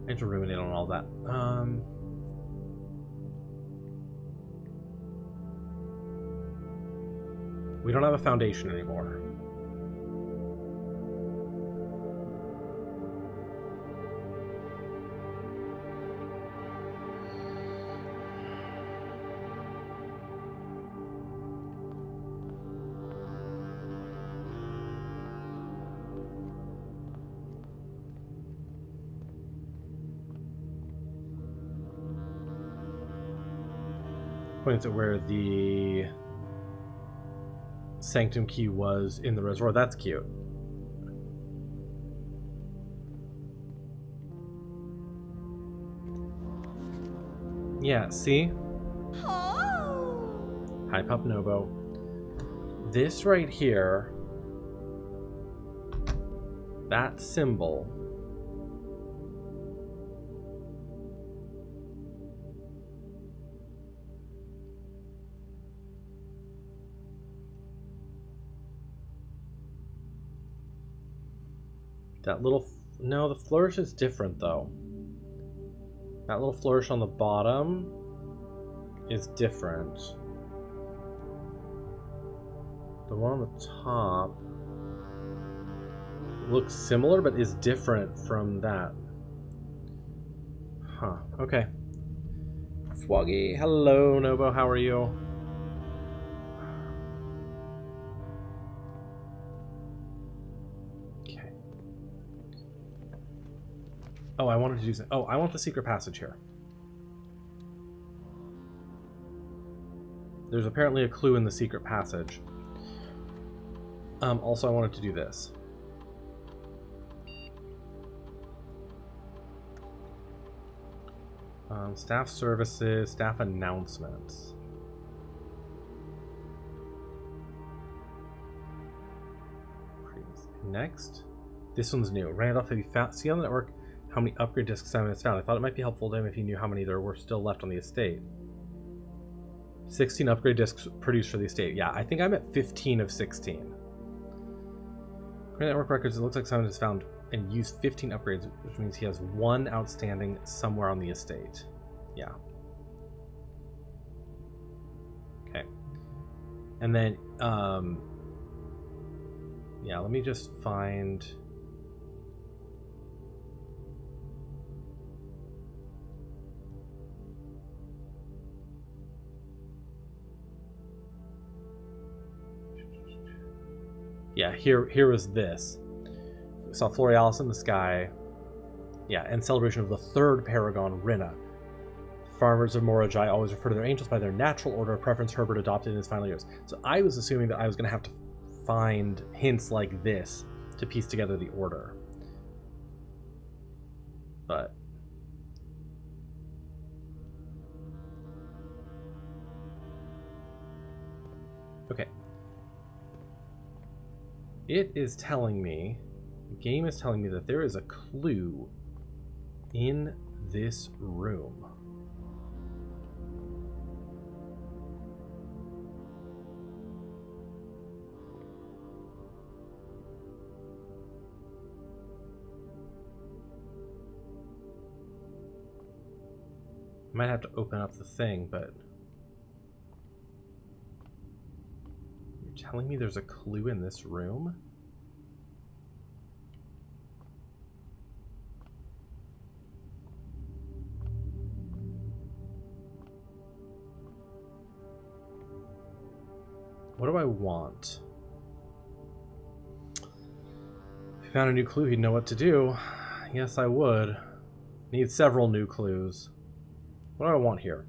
I need to ruminate on all that. We don't have a foundation anymore. Points at where the sanctum key was in the reservoir. That's cute. Yeah, see? Oh. Hi, Pup Nobo. This right here, that symbol, that little, no, the flourish is different though. That little flourish on the bottom is different. The one on the top looks similar but is different from that. Huh, okay. Swaggy, hello Nobo, how are you? Oh, I wanted to do something. Oh, I want the secret passage here. There's apparently a clue in the secret passage. Also, I wanted to do this. Staff services, staff announcements. Next. This one's new. Randolph, have you found, see on the network how many upgrade discs Simon has found? I thought it might be helpful to him if he knew how many there were still left on the estate. 16 upgrade discs produced for the estate. Yeah, I think I'm at 15 of 16. Network records, it looks like Simon has found and used 15 upgrades, which means he has one outstanding somewhere on the estate. Yeah. Okay. And then, yeah, let me just find... Yeah, here is this. We saw Florealis in the sky. Yeah, and celebration of the third paragon, Rinna. Farmers of Morajai always refer to their angels by their natural order of preference Herbert adopted in his final years. So I was assuming that I was going to have to find hints like this to piece together the order. But... okay. It is telling me, the game is telling me that there is a clue in this room. I might have to open up the thing, but... you're telling me there's a clue in this room? What do I want? If I found a new clue, he'd know what to do. Yes, I would. Need several new clues. What do I want here?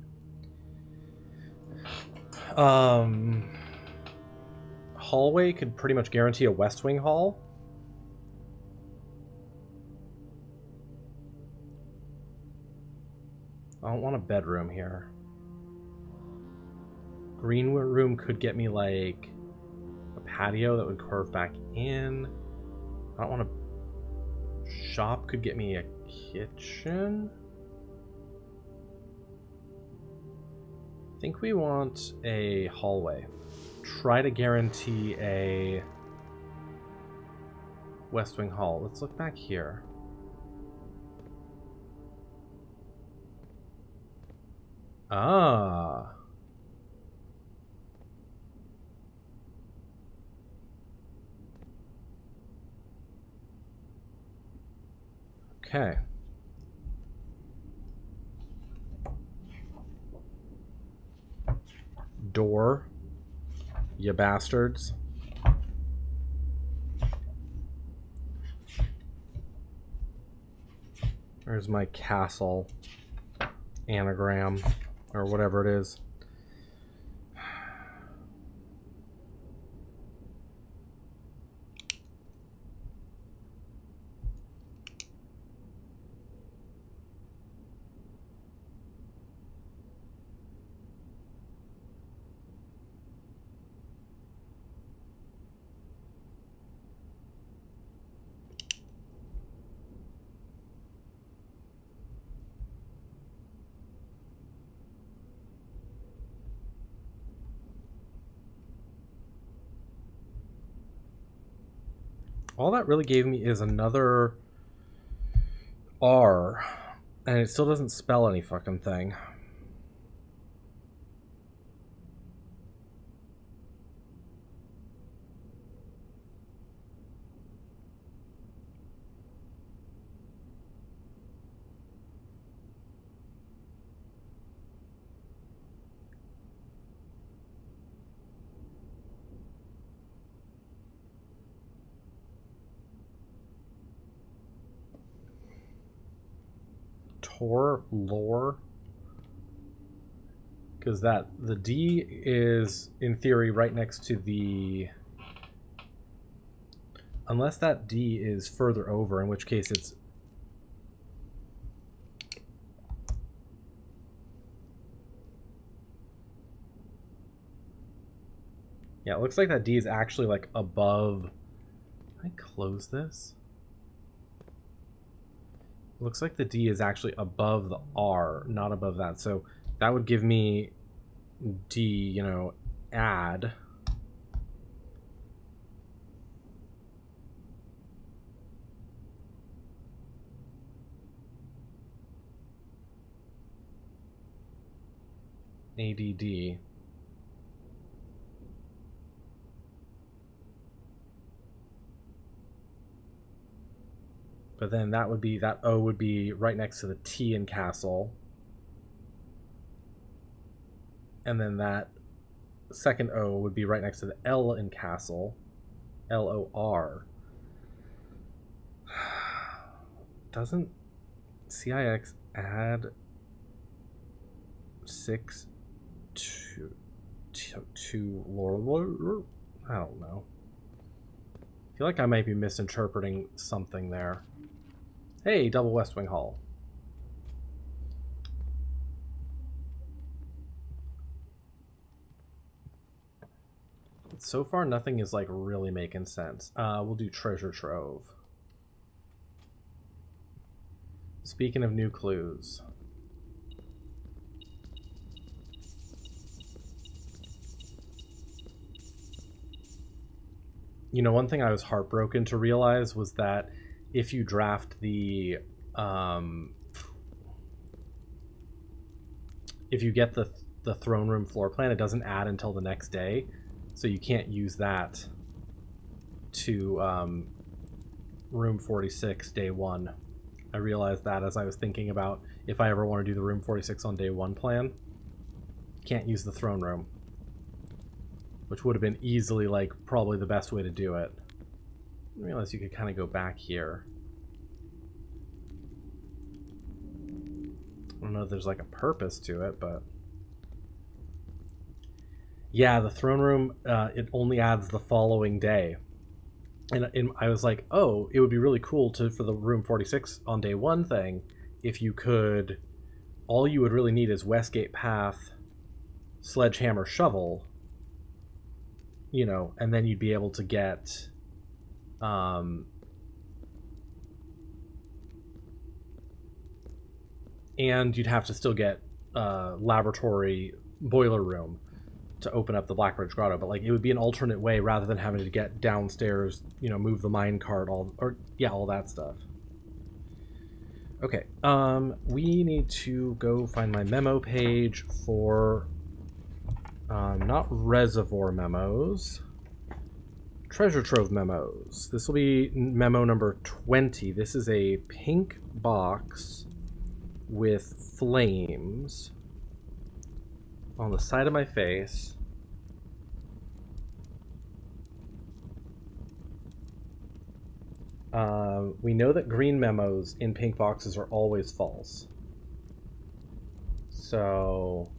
Hallway could pretty much guarantee a West Wing hall. I don't want a bedroom here. Green room could get me like a patio that would curve back in. I don't want a shop, could get me a kitchen. I think we want a hallway. Try to guarantee a West Wing hall. Let's look back here. Ah. Okay. Door. You bastards. There's my castle anagram, or whatever it is. All that really gave me is another R, and it still doesn't spell any fucking thing. Tor lore, because the D is in theory right next to the, unless that D is further over, in which case it's, yeah, it looks like that D is actually like above. Can I close this? Looks like the D is actually above the R, not above that. So that would give me D, you know, add. ADD. But then that O would be right next to the T in castle. And then that second O would be right next to the L in castle. LOR. Doesn't CIX add 6 to lore? I don't know. I feel like I might be misinterpreting something there. Hey, double West Wing Hall. So far, nothing is like really making sense. We'll do Treasure Trove. Speaking of new clues. You know, one thing I was heartbroken to realize was that if you draft the if you get the throne room floor plan, it doesn't add until the next day, so you can't use that to room 46 day 1. I realized that as I was thinking about if I ever want to do the room 46 on day 1 plan. Can't use the throne room, which would have been easily like probably the best way to do it. I didn't realize you could kind of go back here. I don't know if there's like a purpose to it, but yeah, the throne room, it only adds the following day. And I was like, oh, it would be really cool for the room 46 on day 1 thing if you could, all you would really need is Westgate Path, Sledgehammer, Shovel, you know, and then you'd be able to get and you'd have to still get laboratory boiler room to open up the Blackbridge Grotto, but like it would be an alternate way rather than having to get downstairs, you know, move the minecart, all that stuff. Okay, we need to go find my memo page for not reservoir memos, treasure trove memos. This will be memo number 20. This is a pink box with flames on the side of my face. We know that green memos in pink boxes are always false. So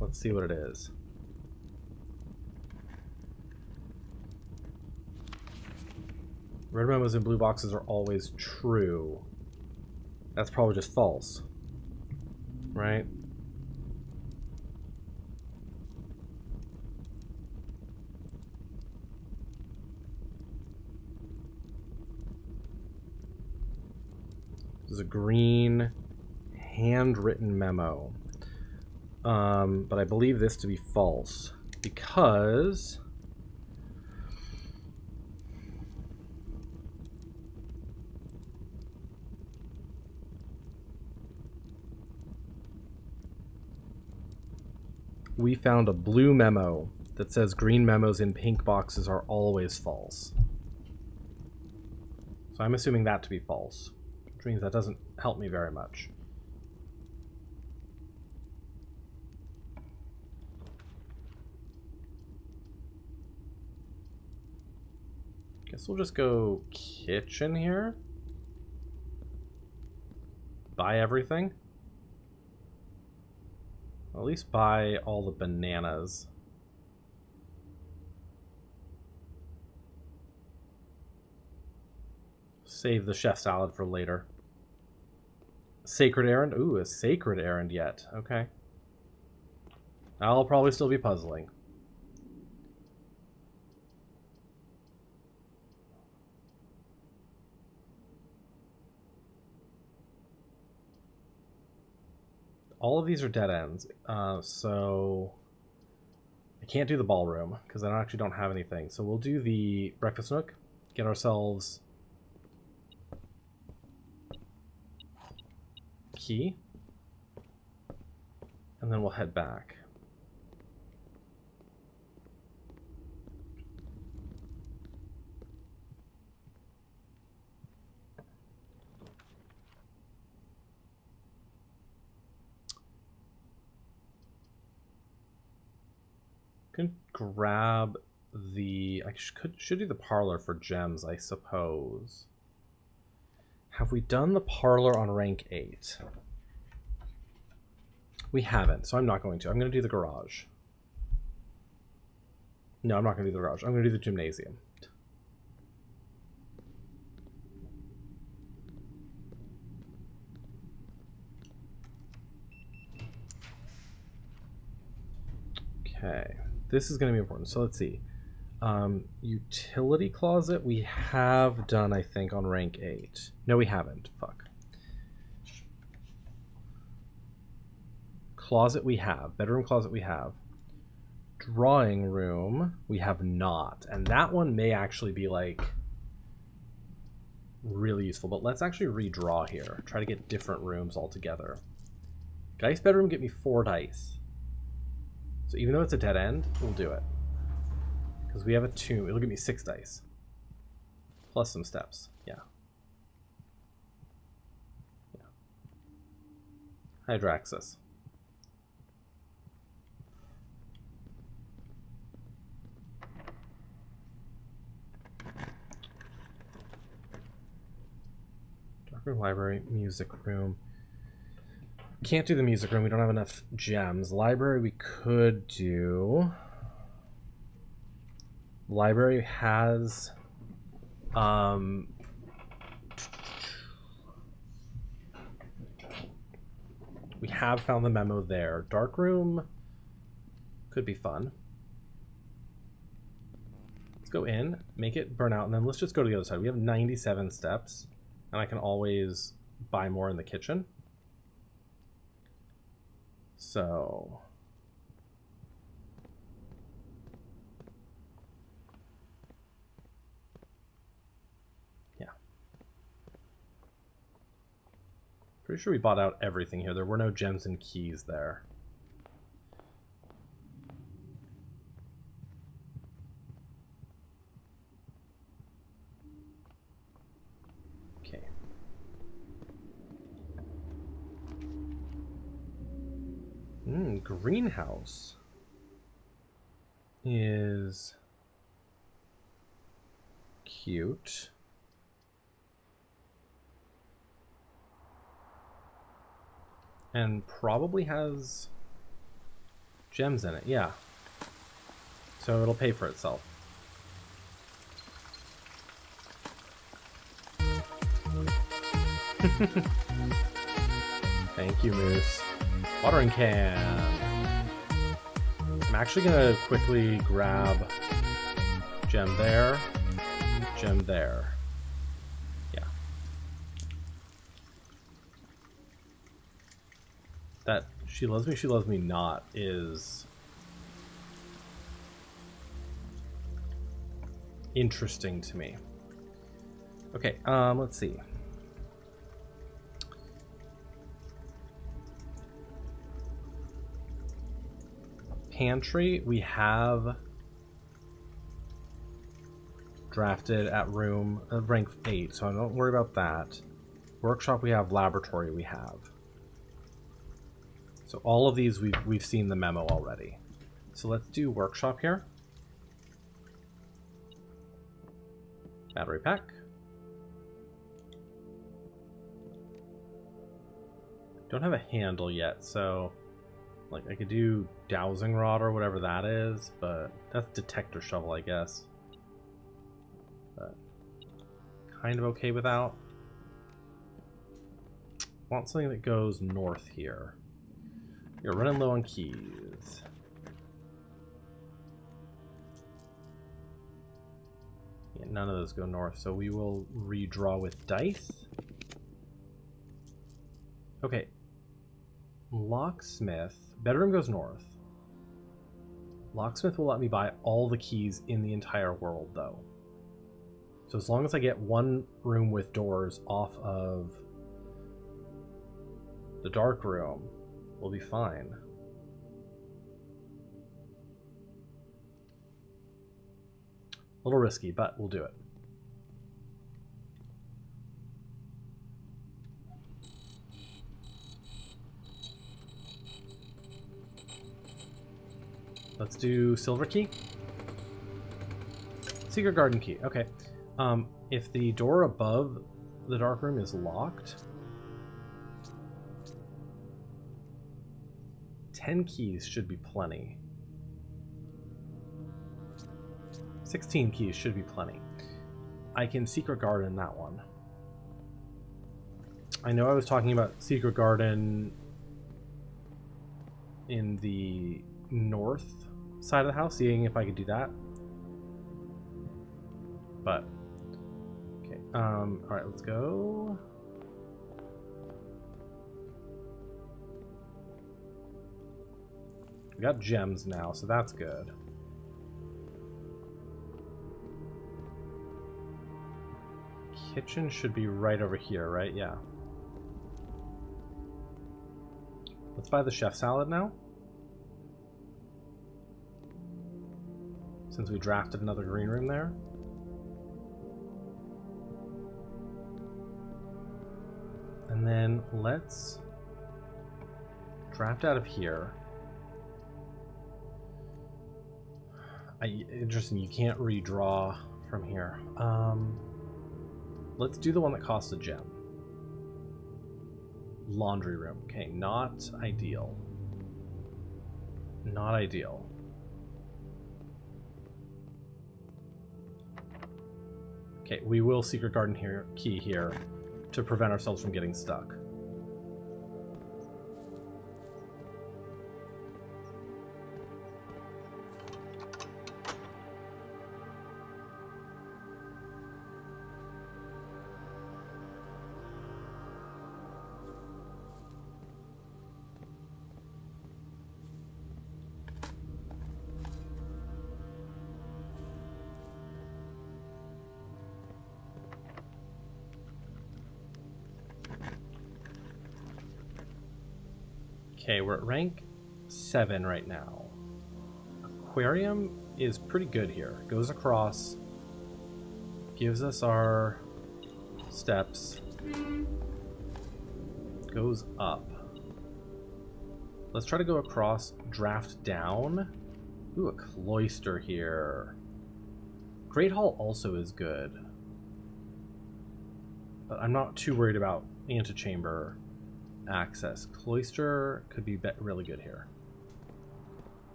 let's see what it is. Red memos in blue boxes are always true. That's probably just false, right? This is a green handwritten memo. But I believe this to be false because we found a blue memo that says green memos in pink boxes are always false. So I'm assuming that to be false, which means that doesn't help me very much. Guess we'll just go kitchen here. Buy everything. At least buy all the bananas. Save the chef salad for later. Sacred errand? Ooh, a sacred errand yet. Okay. I'll probably still be puzzling. All of these are dead ends, so I can't do the ballroom because I actually don't have anything. So we'll do the breakfast nook, get ourselves key, and then we'll head back. Can grab the... I should do the parlor for gems, I suppose. Have we done the parlor on rank 8? We haven't, so I'm not going to. I'm going to do the garage. No, I'm not going to do the garage. I'm going to do the gymnasium. Okay, this is going to be important. So let's see. Utility closet we have done, I think, on rank 8. No, we haven't. Fuck. Closet we have. Bedroom closet we have. Drawing room we have not. And that one may actually be, like, really useful. But let's actually redraw here. Try to get different rooms altogether. Dice bedroom, get me 4 dice. So even though it's a dead end, we'll do it. Because we have a tomb. It'll give me 6 dice. Plus some steps. Yeah. Hydraxis. Dark room, library, music room. Can't do the music room. We don't have enough gems. Library we could do. Library has we have found the memo there. Dark room could be fun. Let's go in, make it burn out, and then let's just go to the other side. We have 97 steps, and I can always buy more in the kitchen. So yeah. Pretty sure we bought out everything here. There were no gems and keys there. Okay. Greenhouse is cute. And probably has gems in it, yeah. So it'll pay for itself. Thank you, Moose. Watering can. I'm actually gonna quickly grab gem there, gem there. Yeah. That she loves me not is interesting to me. Okay, let's see. Pantry we have drafted at room rank 8, so don't worry about that. Workshop we have, laboratory we have. So all of these we've seen the memo already. So let's do workshop here. Battery pack. Don't have a handle yet, so like I could do dowsing rod or whatever that is, but that's detector shovel, I guess. But kind of okay without. Want something that goes north here. You're running low on keys. Yeah, none of those go north, so we will redraw with dice. Okay. Locksmith. Bedroom goes north. Locksmith will let me buy all the keys in the entire world, though. So as long as I get one room with doors off of the dark room, we'll be fine. A little risky, but we'll do it. Let's do silver key. Secret garden key. Okay. If the door above the dark room is locked, 10 keys should be plenty. 16 keys should be plenty. I can secret garden that one. I know I was talking about secret garden in the north side of the house, seeing if I could do that. But okay, all right, let's go. We got gems now, so that's good. Kitchen should be right over here, right? Yeah. Let's buy the chef salad now, since we drafted another green room there. And then let's draft out of here. Interesting, you can't redraw from here. Let's do the one that costs a gem. Laundry room. Okay, not ideal. Not ideal. Okay, we will secret garden here, key here to prevent ourselves from getting stuck. Okay, we're at rank 7 right now. Aquarium is pretty good here. Goes across, gives us our steps, goes up. Let's try to go across, draft down. Ooh, a cloister here. Great Hall also is good, but I'm not too worried about antechamber access. Cloister could be really good here,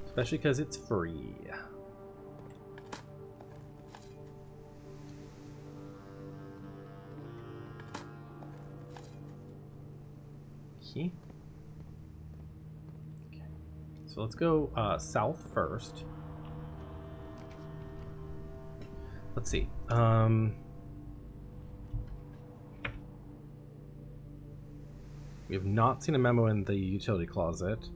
especially because it's free. Okay, so let's go south first. Let's see. We have not seen a memo in the utility closet.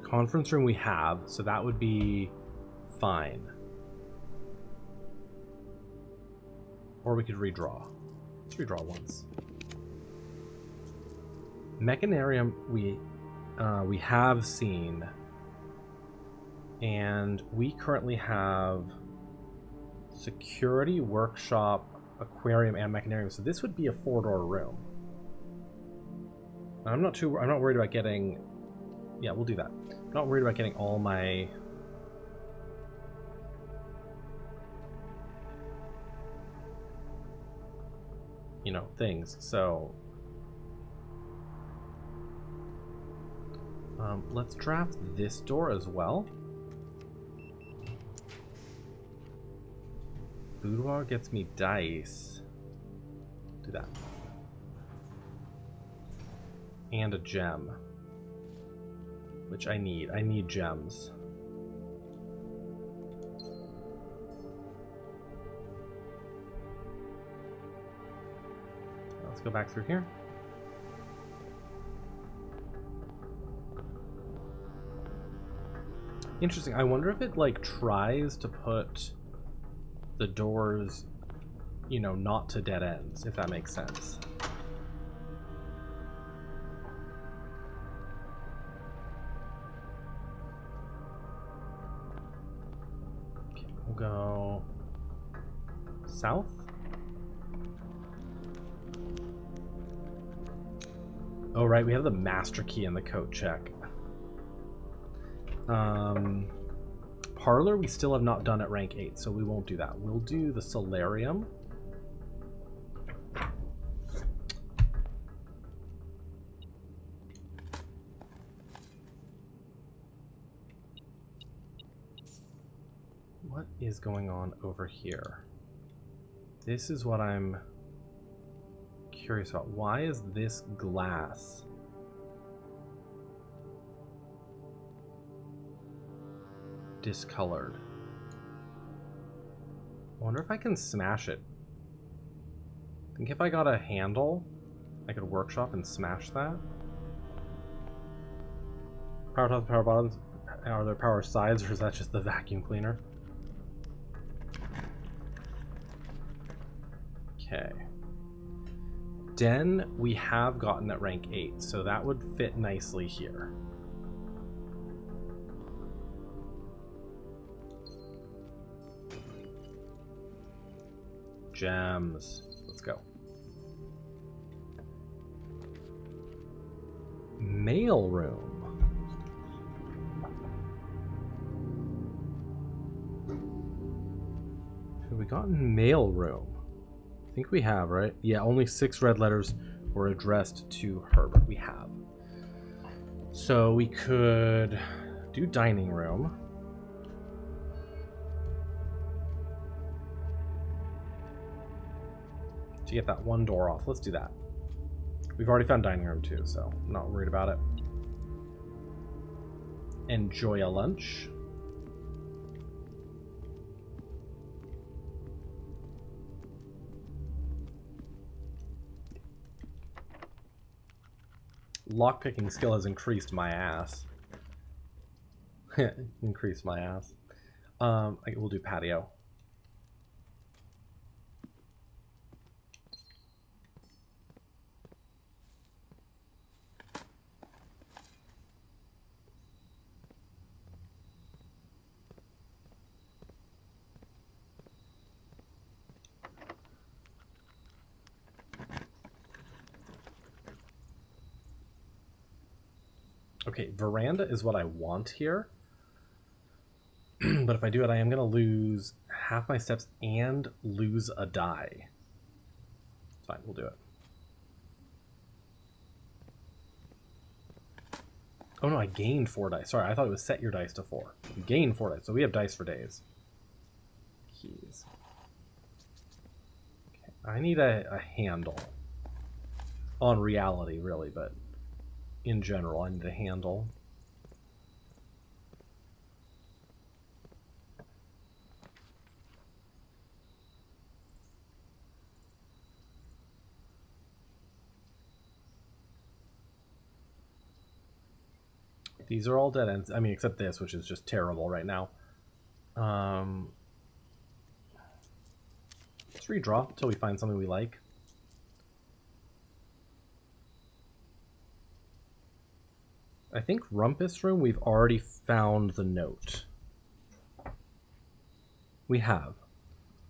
Conference room we have, so that would be fine. Or we could redraw. Let's redraw once. Mechanarium we have seen, and we currently have security, workshop, aquarium, and mechanarium. So this would be a 4-door room. I'm not worried about getting. Yeah, we'll do that. I'm not worried about getting all my things. So let's draft this door as well. Boudoir gets me dice. Do that. And a gem. Which I need. I need gems. Let's go back through here. Interesting. I wonder if it tries to put the doors, not to dead ends, if that makes sense. Okay, we'll go south. Oh, right, we have the master key in the coat check. Parlor, we still have not done at rank 8, so we won't do that. We'll do the solarium. What is going on over here? This is what I'm curious about. Why is this glass discolored? I wonder if I can smash it. I think if I got a handle, I could workshop and smash that. Power tops, power bottoms. Are there power sides, or is that just the vacuum cleaner? Okay. Den, we have gotten at rank 8, so that would fit nicely here. Gems. Let's go. Mail room. Have we gotten mail room? I think we have, right? Yeah, only 6 red letters were addressed to Herbert. We have. So we could do dining room. To get that one door off. Let's do that. We've already found dining room too, so I'm not worried about it. Enjoy a lunch. Lockpicking skill has increased my ass. Increased my ass. We'll do patio. Okay, veranda is what I want here. But if I do it, I am going to lose half my steps and lose a die. Fine, we'll do it. Oh no, I gained 4 dice. Sorry, I thought it was set your dice to 4. You gained 4 dice, so we have dice for days. Keys. Okay, I need a handle. On reality, really, but in general, I need a handle. These are all dead ends. I mean, except this, which is just terrible right now. Let's redraw until we find something we like. I think Rumpus Room, we've already found the note. We have.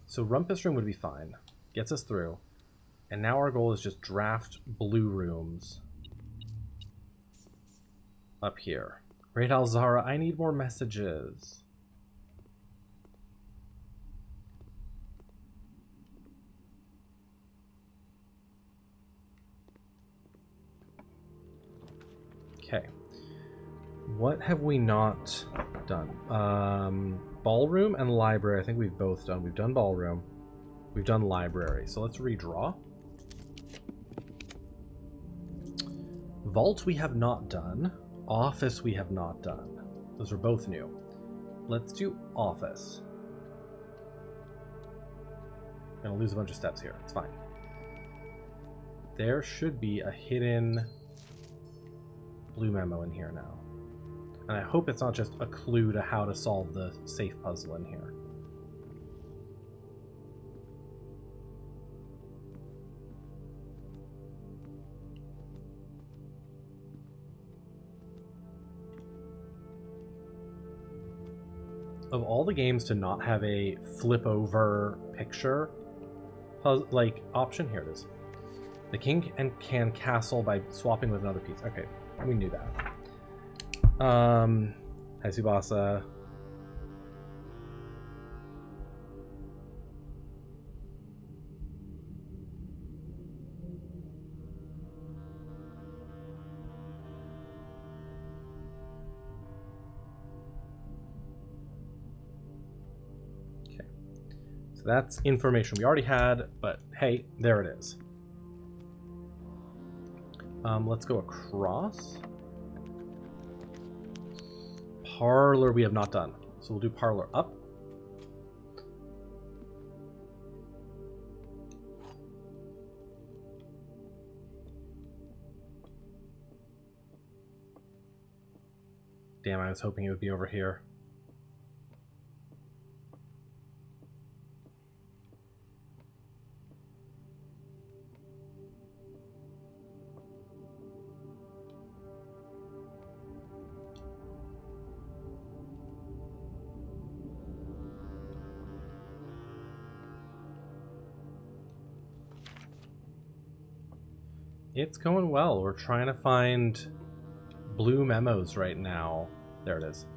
So Rumpus Room would be fine. Gets us through. And now our goal is just draft blue rooms. Up here. Great Alzara, I need more messages. Okay. What have we not done? Ballroom and library, I think we've both done. We've done ballroom. We've done library. So let's redraw. Vault we have not done. Office we have not done. Those are both new. Let's do office. Gonna lose a bunch of steps here. It's fine. There should be a hidden blue memo in here now. And I hope it's not just a clue to how to solve the safe puzzle in here. Of all the games to not have a flip over picture like option, here it is. The king can castle by swapping with another piece. Okay, we knew that. Hi, Tsubasa. So that's information we already had, but hey, there it is. Let's go across. Parlor we have not done. So we'll do parlor up. Damn, I was hoping it would be over here. It's going well. We're trying to find blue memos right now. There it is.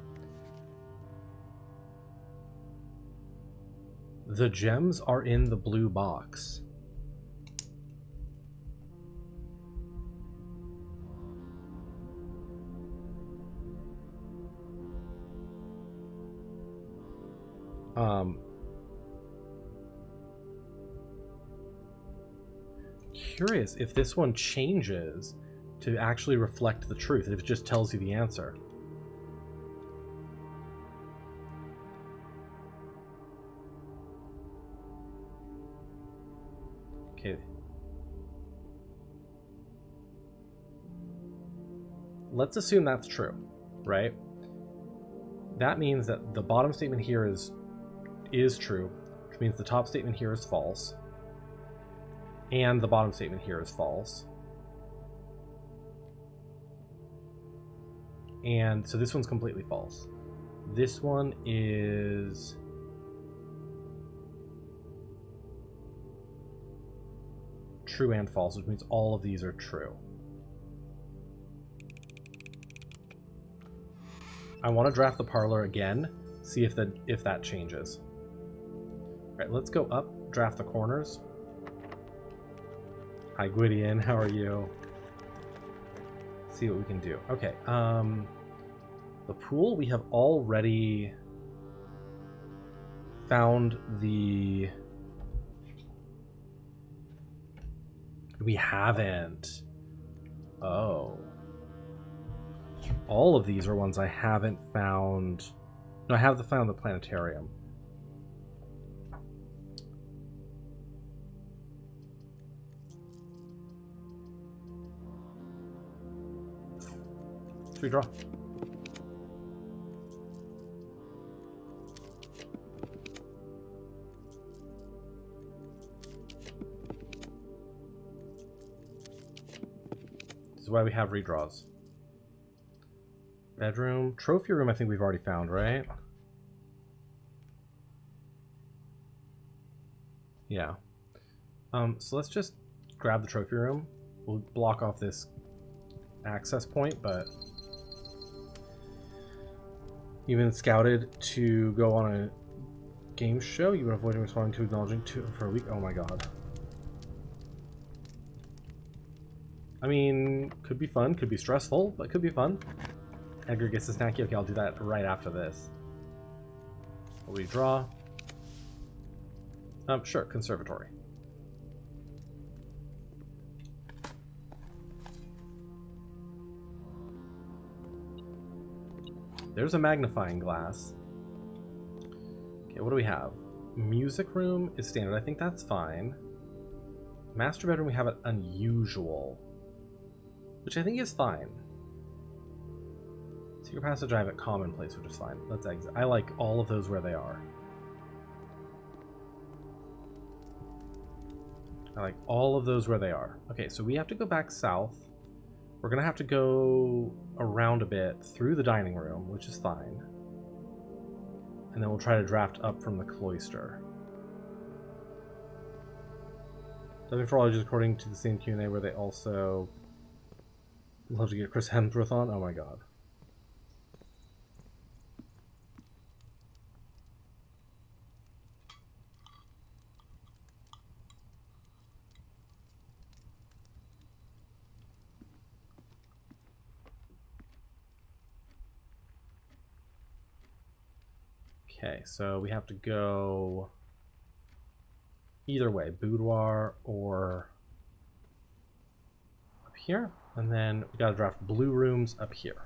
The gems are in the blue box. Curious if this one changes to actually reflect the truth, if it just tells you the answer. Okay. Let's assume that's true, right? That means that the bottom statement here is true, which means the top statement here is false. And the bottom statement here is false. And so this one's completely false. This one is true and false, which means all of these are true. I want to draft the parlor again, see if that changes. All right, let's go up, draft the corners. Hi, Gwydion, how are you? See what we can do. Okay, the pool, we have already found the... We haven't. Oh. All of these are ones I haven't found. No, I have found the planetarium. Let's redraw. This is why we have redraws. Bedroom. Trophy room I think we've already found, right? Yeah. So let's just grab the trophy room. We'll block off this access point, but you've been scouted to go on a game show. You've been avoiding responding to acknowledging for a week. Oh my god. I mean, could be fun, could be stressful, but could be fun. Edgar gets a snacky. Okay, I'll do that right after this. Will we draw? Sure, conservatory. There's a magnifying glass. Okay, what do we have? Music room is standard. I think that's fine. Master bedroom, we have an unusual, which I think is fine. Secret passage, I have it commonplace, which is fine. Let's exit. I like all of those where they are. I like all of those where they are. Okay, so we have to go back south. We're going to have to go around a bit through the dining room, which is fine. And then we'll try to draft up from the cloister. Dubbing for all ages according to the same Q&A where they also love to get Chris Hemsworth on. Oh my god. Okay, so we have to go either way, boudoir or up here, and then we gotta draft blue rooms up here.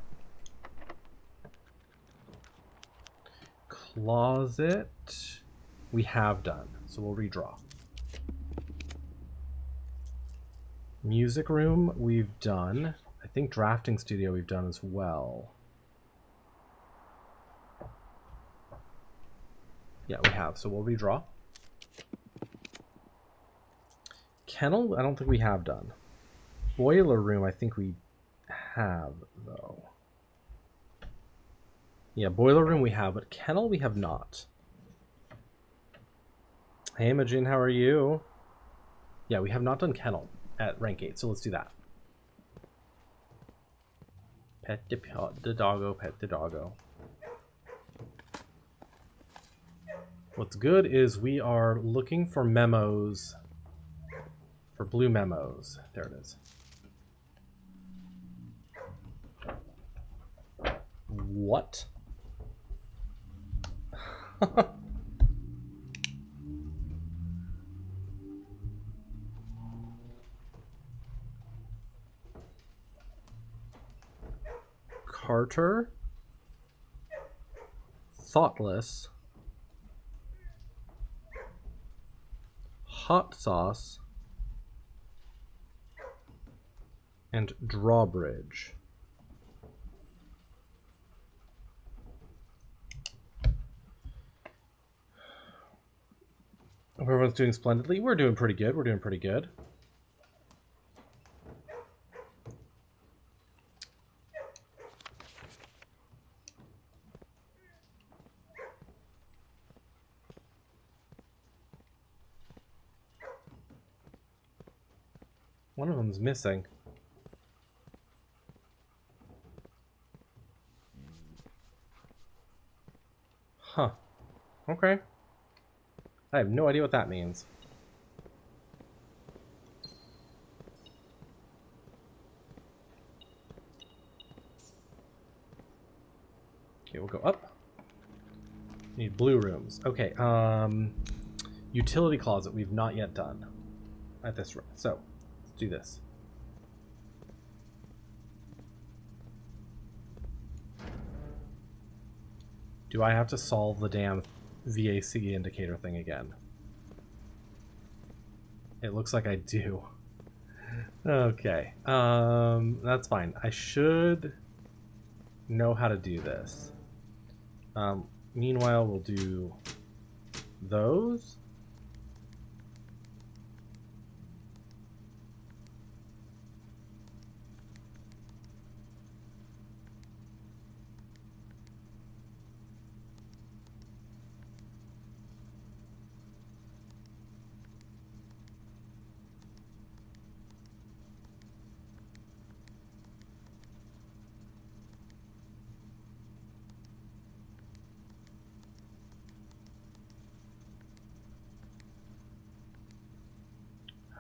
Closet we have done, so we'll redraw. Music room we've done. I think drafting studio we've done as well. Yeah, we have, so we'll redraw. Kennel, I don't think we have done. Boiler room, I think we have, though. Yeah, boiler room we have, but kennel we have not. Hey, Imogen, how are you? Yeah, we have not done kennel at rank 8, so let's do that. Pet the doggo, pet the doggo. What's good is we are looking for memos, for blue memos. There it is. What? Carter, Thoughtless, Hot Sauce, and Drawbridge. Everyone's doing splendidly. We're doing pretty good. We're doing pretty good. One of them's missing. Huh. Okay. I have no idea what that means. Okay, we'll go up. Need blue rooms. Okay, utility closet we've not yet done at this room. So, let's do this. Do I have to solve the damn VAC indicator thing again? It looks like I do. Okay, that's fine. I should know how to do this. Meanwhile, we'll do those.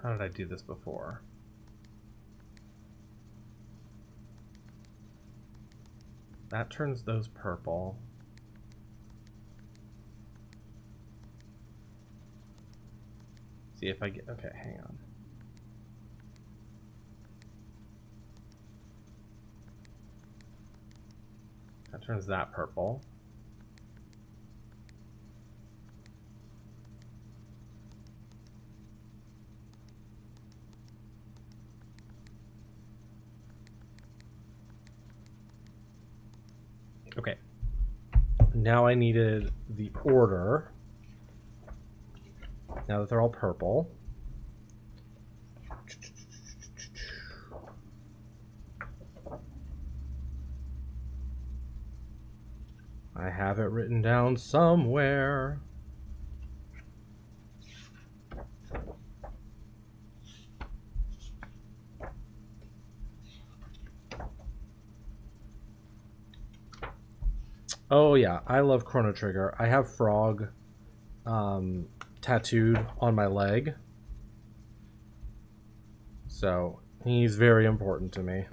How did I do this before? That turns those purple. See if I get... Okay, hang on. That turns that purple. Okay. Now I needed the order. Now that they're all purple. I have it written down somewhere. Oh yeah, I love Chrono Trigger. I have Frog tattooed on my leg, so he's very important to me.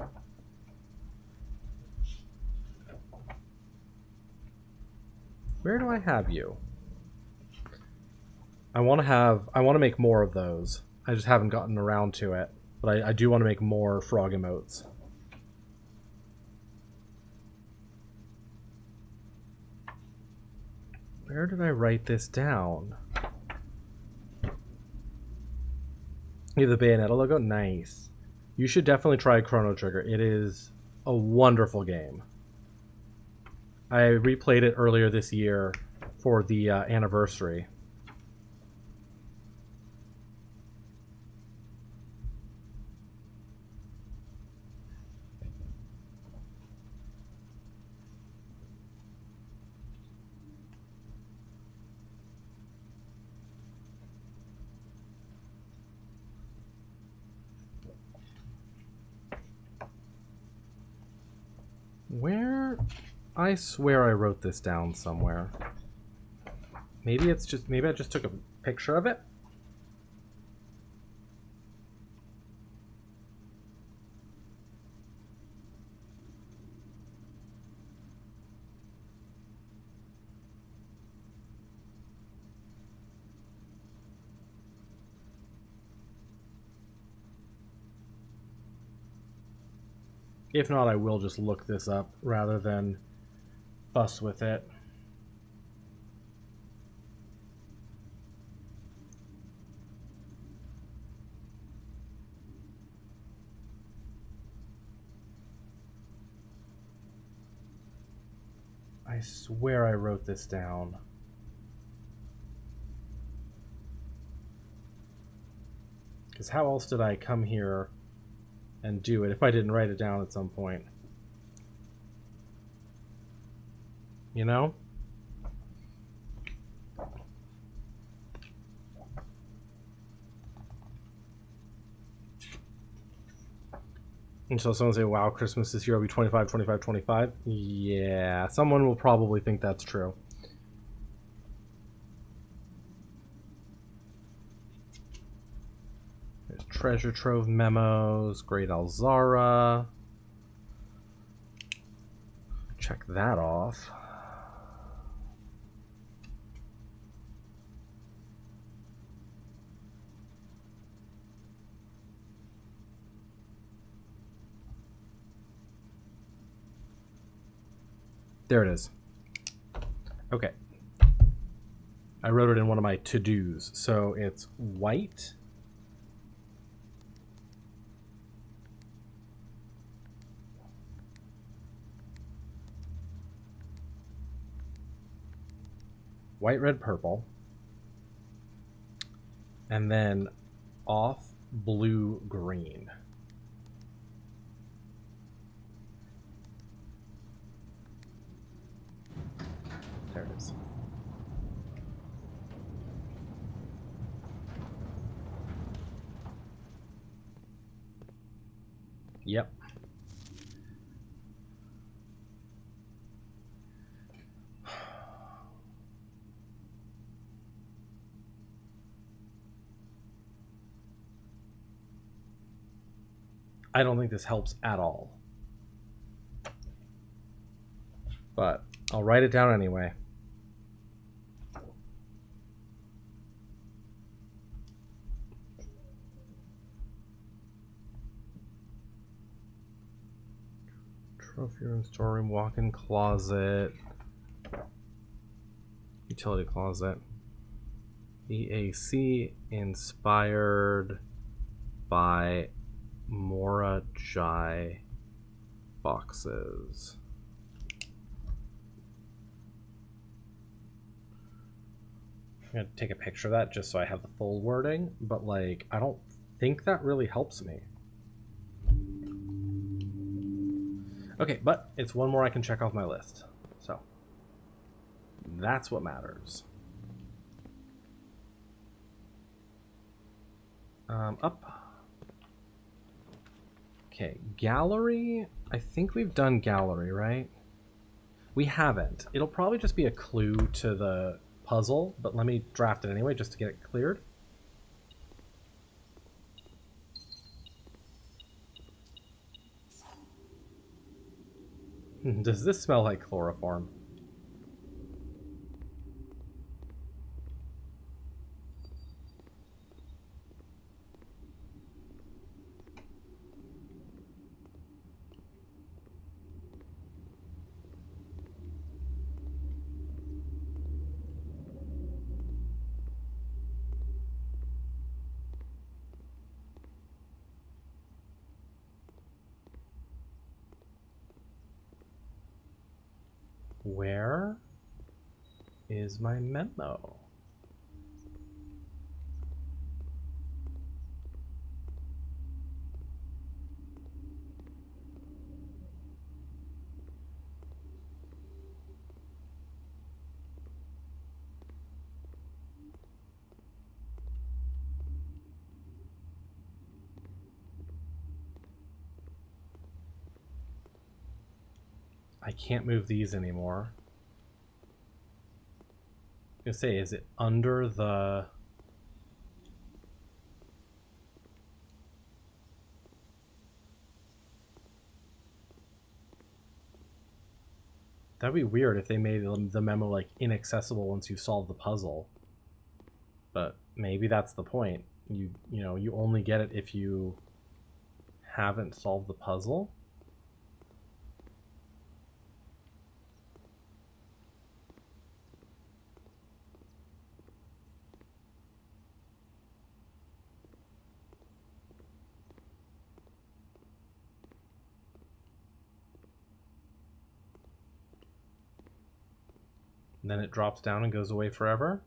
Where do I have you? I want to make more of those. I just haven't gotten around to it, but I do want to make more frog emotes. Where did I write this down? Yeah, the Bayonetta logo? Nice. You should definitely try Chrono Trigger. It is a wonderful game. I replayed it earlier this year for the anniversary. Where? I swear I wrote this down somewhere. Maybe I just took a picture of it. If not, I will just look this up rather than fuss with it. I swear I wrote this down. Because how else did I come here and do it if I didn't write it down at some point? You know? And so someone say, wow, Christmas this year will be 25, 25, 25. Yeah, someone will probably think that's true. There's Treasure Trove Memos, Great Alzara. Check that off. There it is. Okay. I wrote it in one of my to-dos. So it's white. White, red, purple. And then off, blue, green. There it is. Yep. I don't think this helps at all. But I'll write it down anyway. Trophy room, storeroom, walk-in closet, utility closet. EAC inspired by Mora Jai boxes. I'm gonna take a picture of that just so I have the full wording, but like I don't think that really helps me. Okay, but it's one more I can check off my list. So that's what matters. Up. Okay, gallery. I think we've done gallery, right? We haven't. It'll probably just be a clue to the puzzle, but let me draft it anyway just to get it cleared. Does this smell like chloroform? Where is my memo? I can't move these anymore. I was gonna say, is it under the... That'd be weird if they made the memo like inaccessible once you solve the puzzle. But maybe that's the point. You know, you only get it if you haven't solved the puzzle. And then it drops down and goes away forever.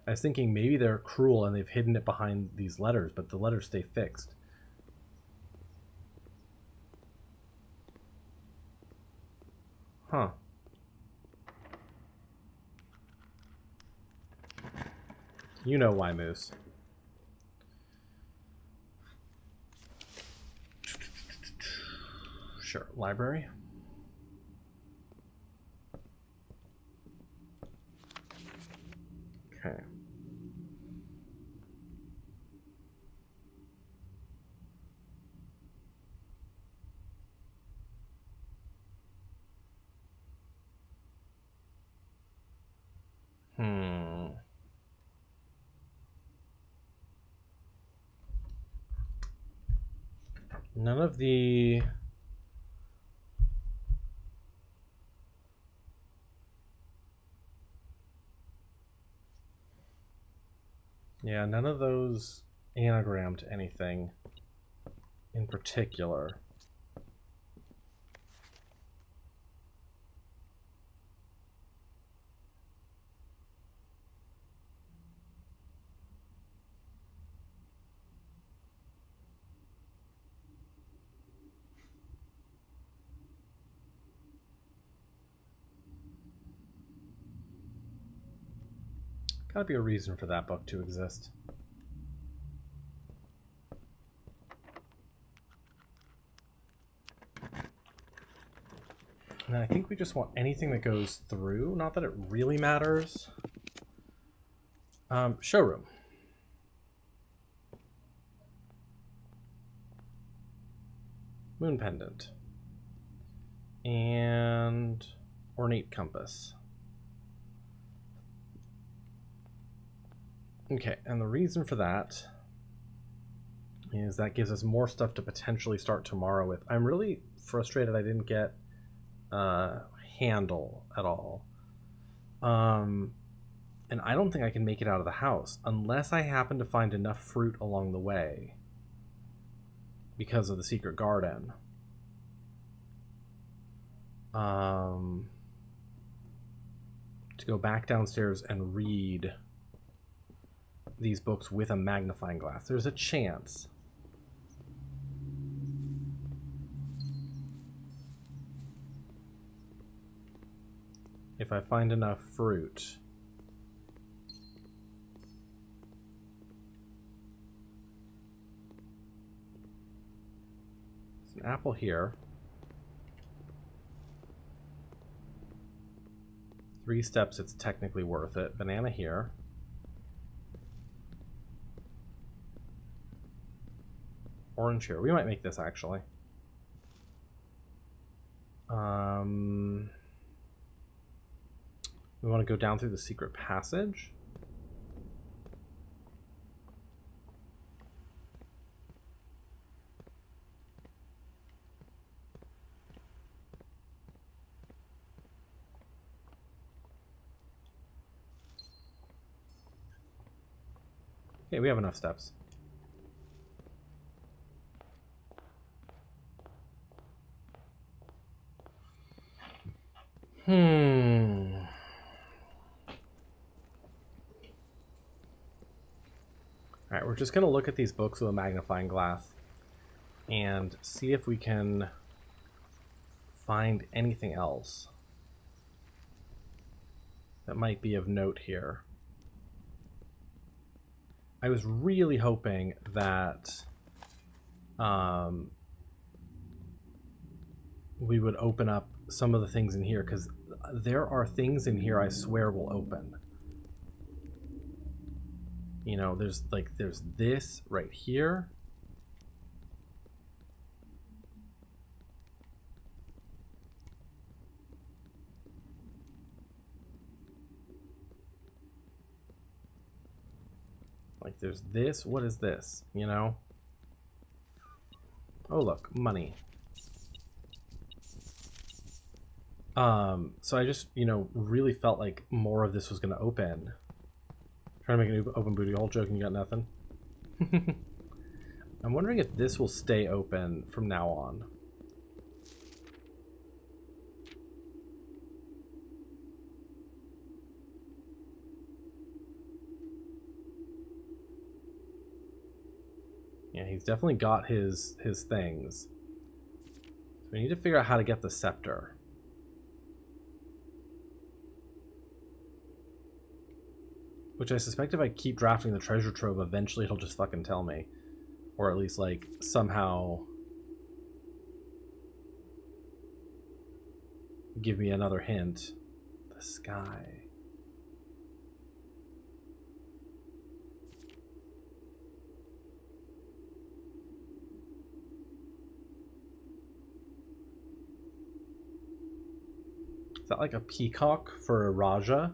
I was thinking maybe they're cruel and they've hidden it behind these letters, but the letters stay fixed. Huh. You know why, Moose. Sure, library. Okay. None of the... Yeah, none of those anagram to anything in particular. Gotta be a reason for that book to exist. And I think we just want anything that goes through. Not that it really matters. Showroom. Moon pendant. And ornate compass. Okay, and the reason for that is that gives us more stuff to potentially start tomorrow with. I'm really frustrated I didn't get handle at all. And I don't think I can make it out of the house unless I happen to find enough fruit along the way because of the secret garden. To go back downstairs and read these books with a magnifying glass. There's a chance. If I find enough fruit. There's an apple here. 3 steps, it's technically worth it. Banana here. Orange here. We might make this, actually. We want to go down through the secret passage. Okay, we have enough steps. Alright, we're just going to look at these books with a magnifying glass and see if we can find anything else that might be of note here. I was really hoping that we would open up some of the things in here, because there are things in here I swear will open. You know, there's this right here. Like there's this. What is this? You know? Oh, look, money. So I just, you know, really felt like more of this was going to open. Trying to make an open booty hole joke and you got nothing. I'm wondering if this will stay open from now on. Yeah, he's definitely got his things. So we need to figure out how to get the scepter. Which I suspect if I keep drafting the treasure trove, eventually he'll just fucking tell me. Or at least, like, somehow give me another hint. The sky. Is that like a peacock for a Raja?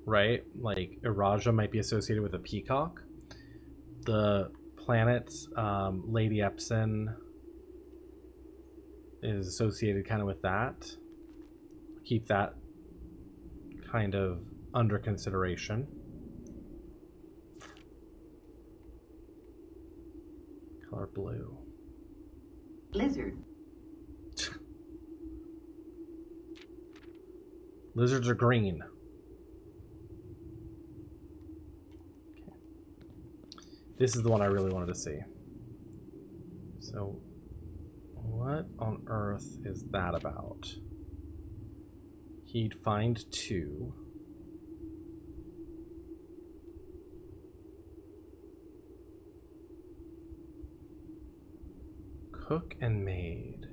Right? Like, Iraja might be associated with a peacock. The planet, Lady Epson, is associated kind of with that. Keep that kind of under consideration. Color blue. Lizard. Lizards are green. This is the one I really wanted to see. So, what on earth is that about? He'd find 2. Cook and maid.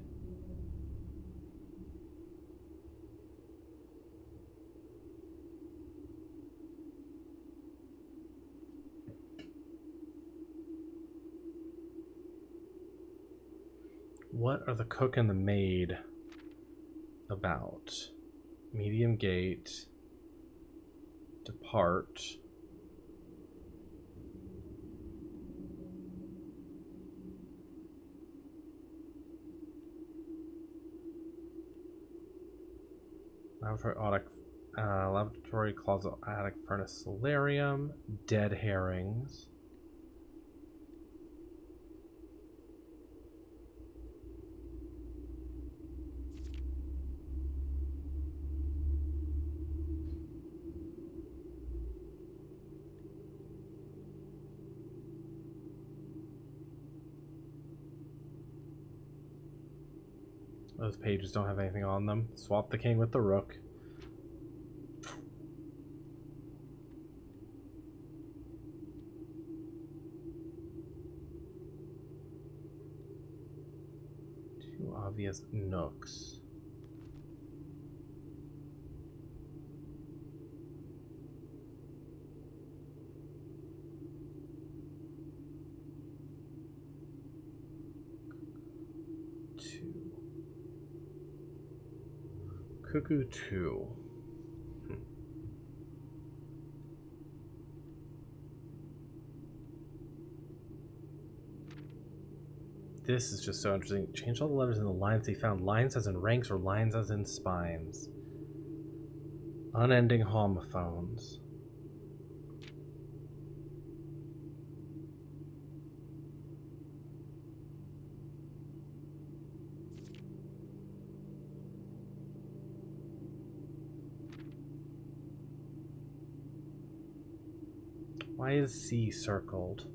What are the cook and the maid about? Medium gate. Depart. Lavatory closet, attic, furnace, solarium, dead herrings. Those pages don't have anything on them. Swap the king with the rook. Two obvious nooks. Cuckoo 2. This is just so interesting. Change all the letters in the lines they found. Lines as in ranks or lines as in spines. Unending homophones. Why is C circled?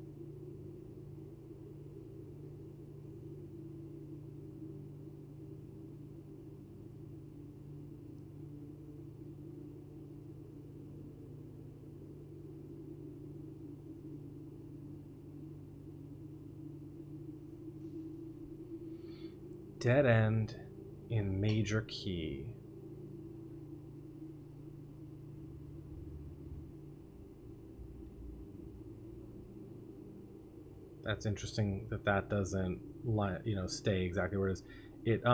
Dead end in major key. That's interesting that that doesn't, stay exactly where it is.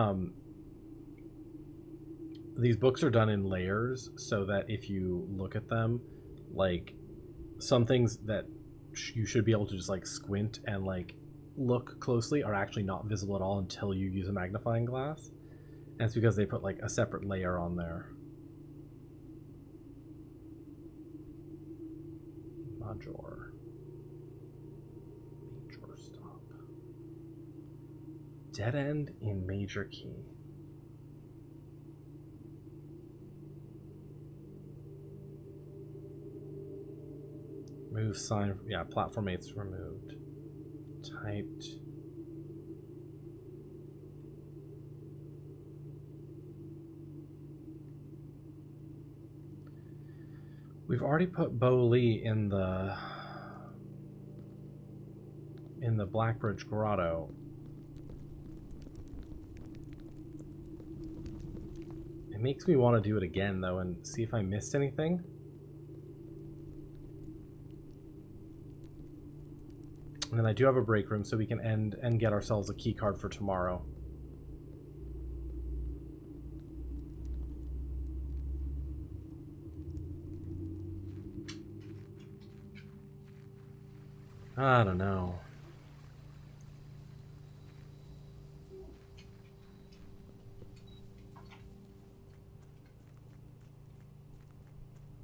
These books are done in layers so that if you look at them, like some things that you should be able to just like squint and like look closely are actually not visible at all until you use a magnifying glass. And it's because they put like a separate layer on there. Major stop. Dead end in major key. Move sign. Yeah, platform 8's removed. Typed. We've already put Bo Lee in the Blackbridge Grotto. It makes me want to do it again though and see if I missed anything. And then I do have a break room so we can end and get ourselves a key card for tomorrow. I don't know.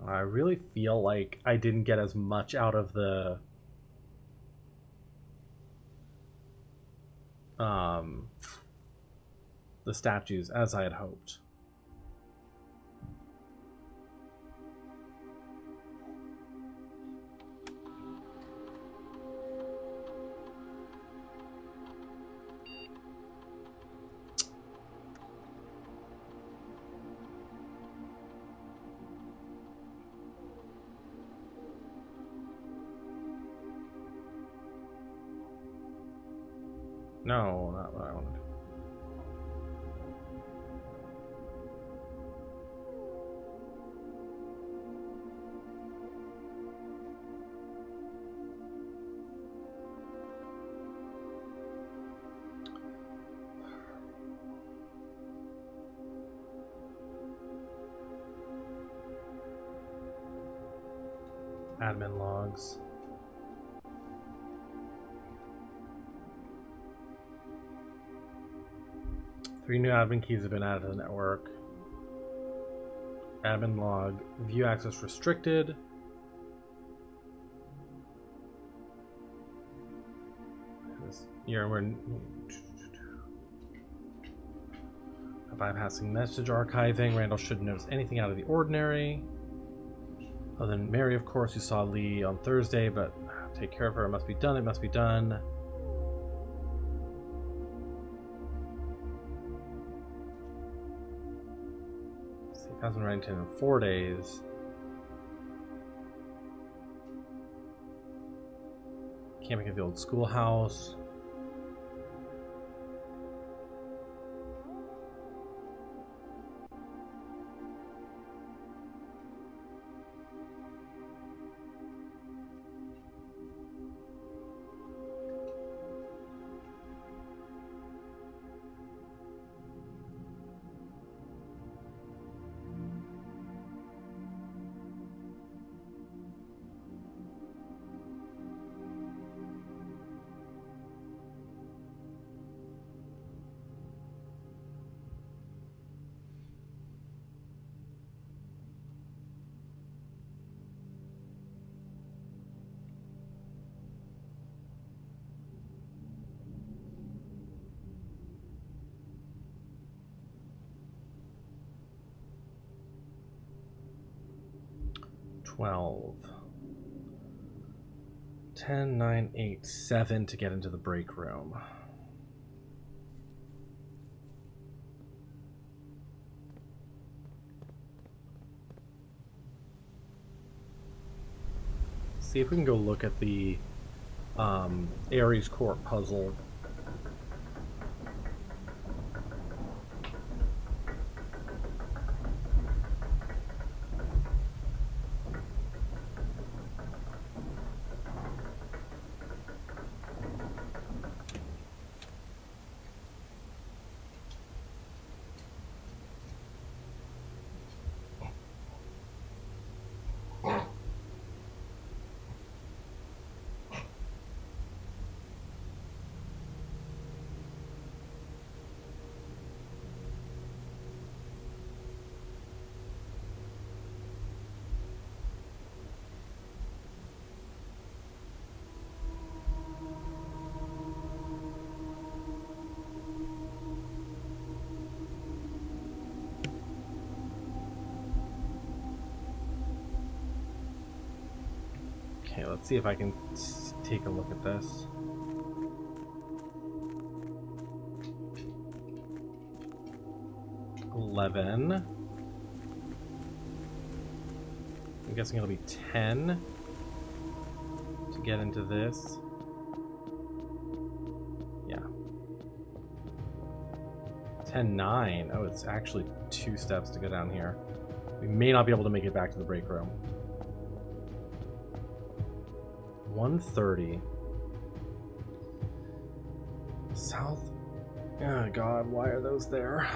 I really feel like I didn't get as much out of the statues as I had hoped. No, not what I wanted. Admin logs. Three new admin keys have been added to the network. Admin log. View access restricted. We're bypassing message archiving. Randall shouldn't notice anything out of the ordinary. Other than Mary, of course, who saw Lee on Thursday, but take care of her. It must be done. It must be done. Steve hasn't Reddington in 4 days. Camping at the old schoolhouse. 12. 10, 9, 8, 7 to get into the break room. See if we can go look at the Ares Court puzzle. Okay, let's see if I can take a look at this. $11. I'm guessing it'll be 10 to get into this. Yeah. 10, 9. Oh, it's actually 2 steps to go down here. We may not be able to make it back to the break room. 130. South. Oh god, why are those there?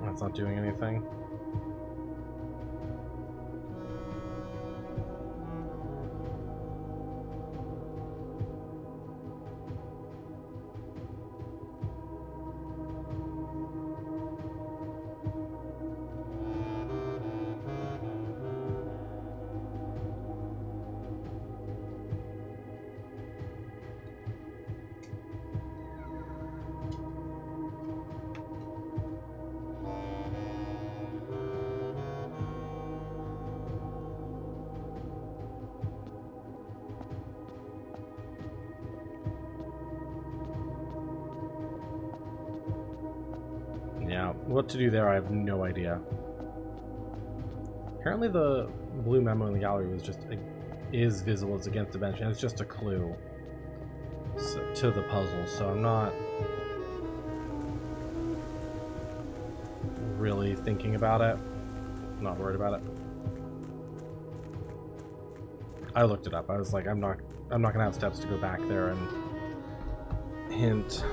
That's not doing anything. Yeah, what to do there, I have no idea. Apparently the blue memo in the gallery was just is visible as against the bench, and it's just a clue to the puzzle, so I'm not really thinking about it. I'm not worried about it. I looked it up. I was like, I'm not gonna have steps to go back there and hint.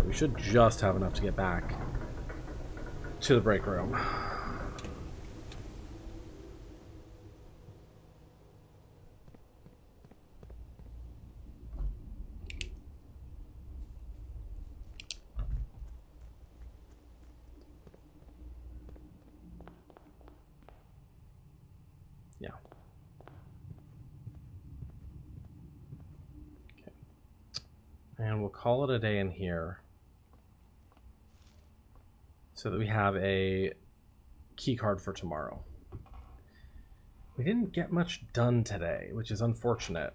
We should just have enough to get back to the break room. Yeah. Okay. And we'll call it a day in here, so that we have a key card for tomorrow. We didn't get much done today, which is unfortunate.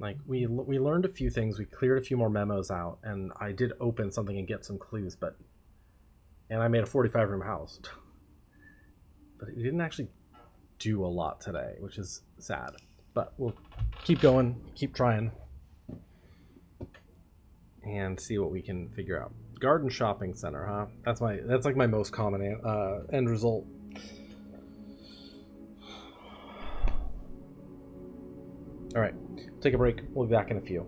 Like we learned a few things, we cleared a few more memos out, and I did open something and get some clues, and I made a 45-room house. But we didn't actually do a lot today, which is sad. But we'll keep going, keep trying, and see what we can figure out. Garden shopping center, huh? That's like my most common end result. All right, take a break. We'll be back in a few.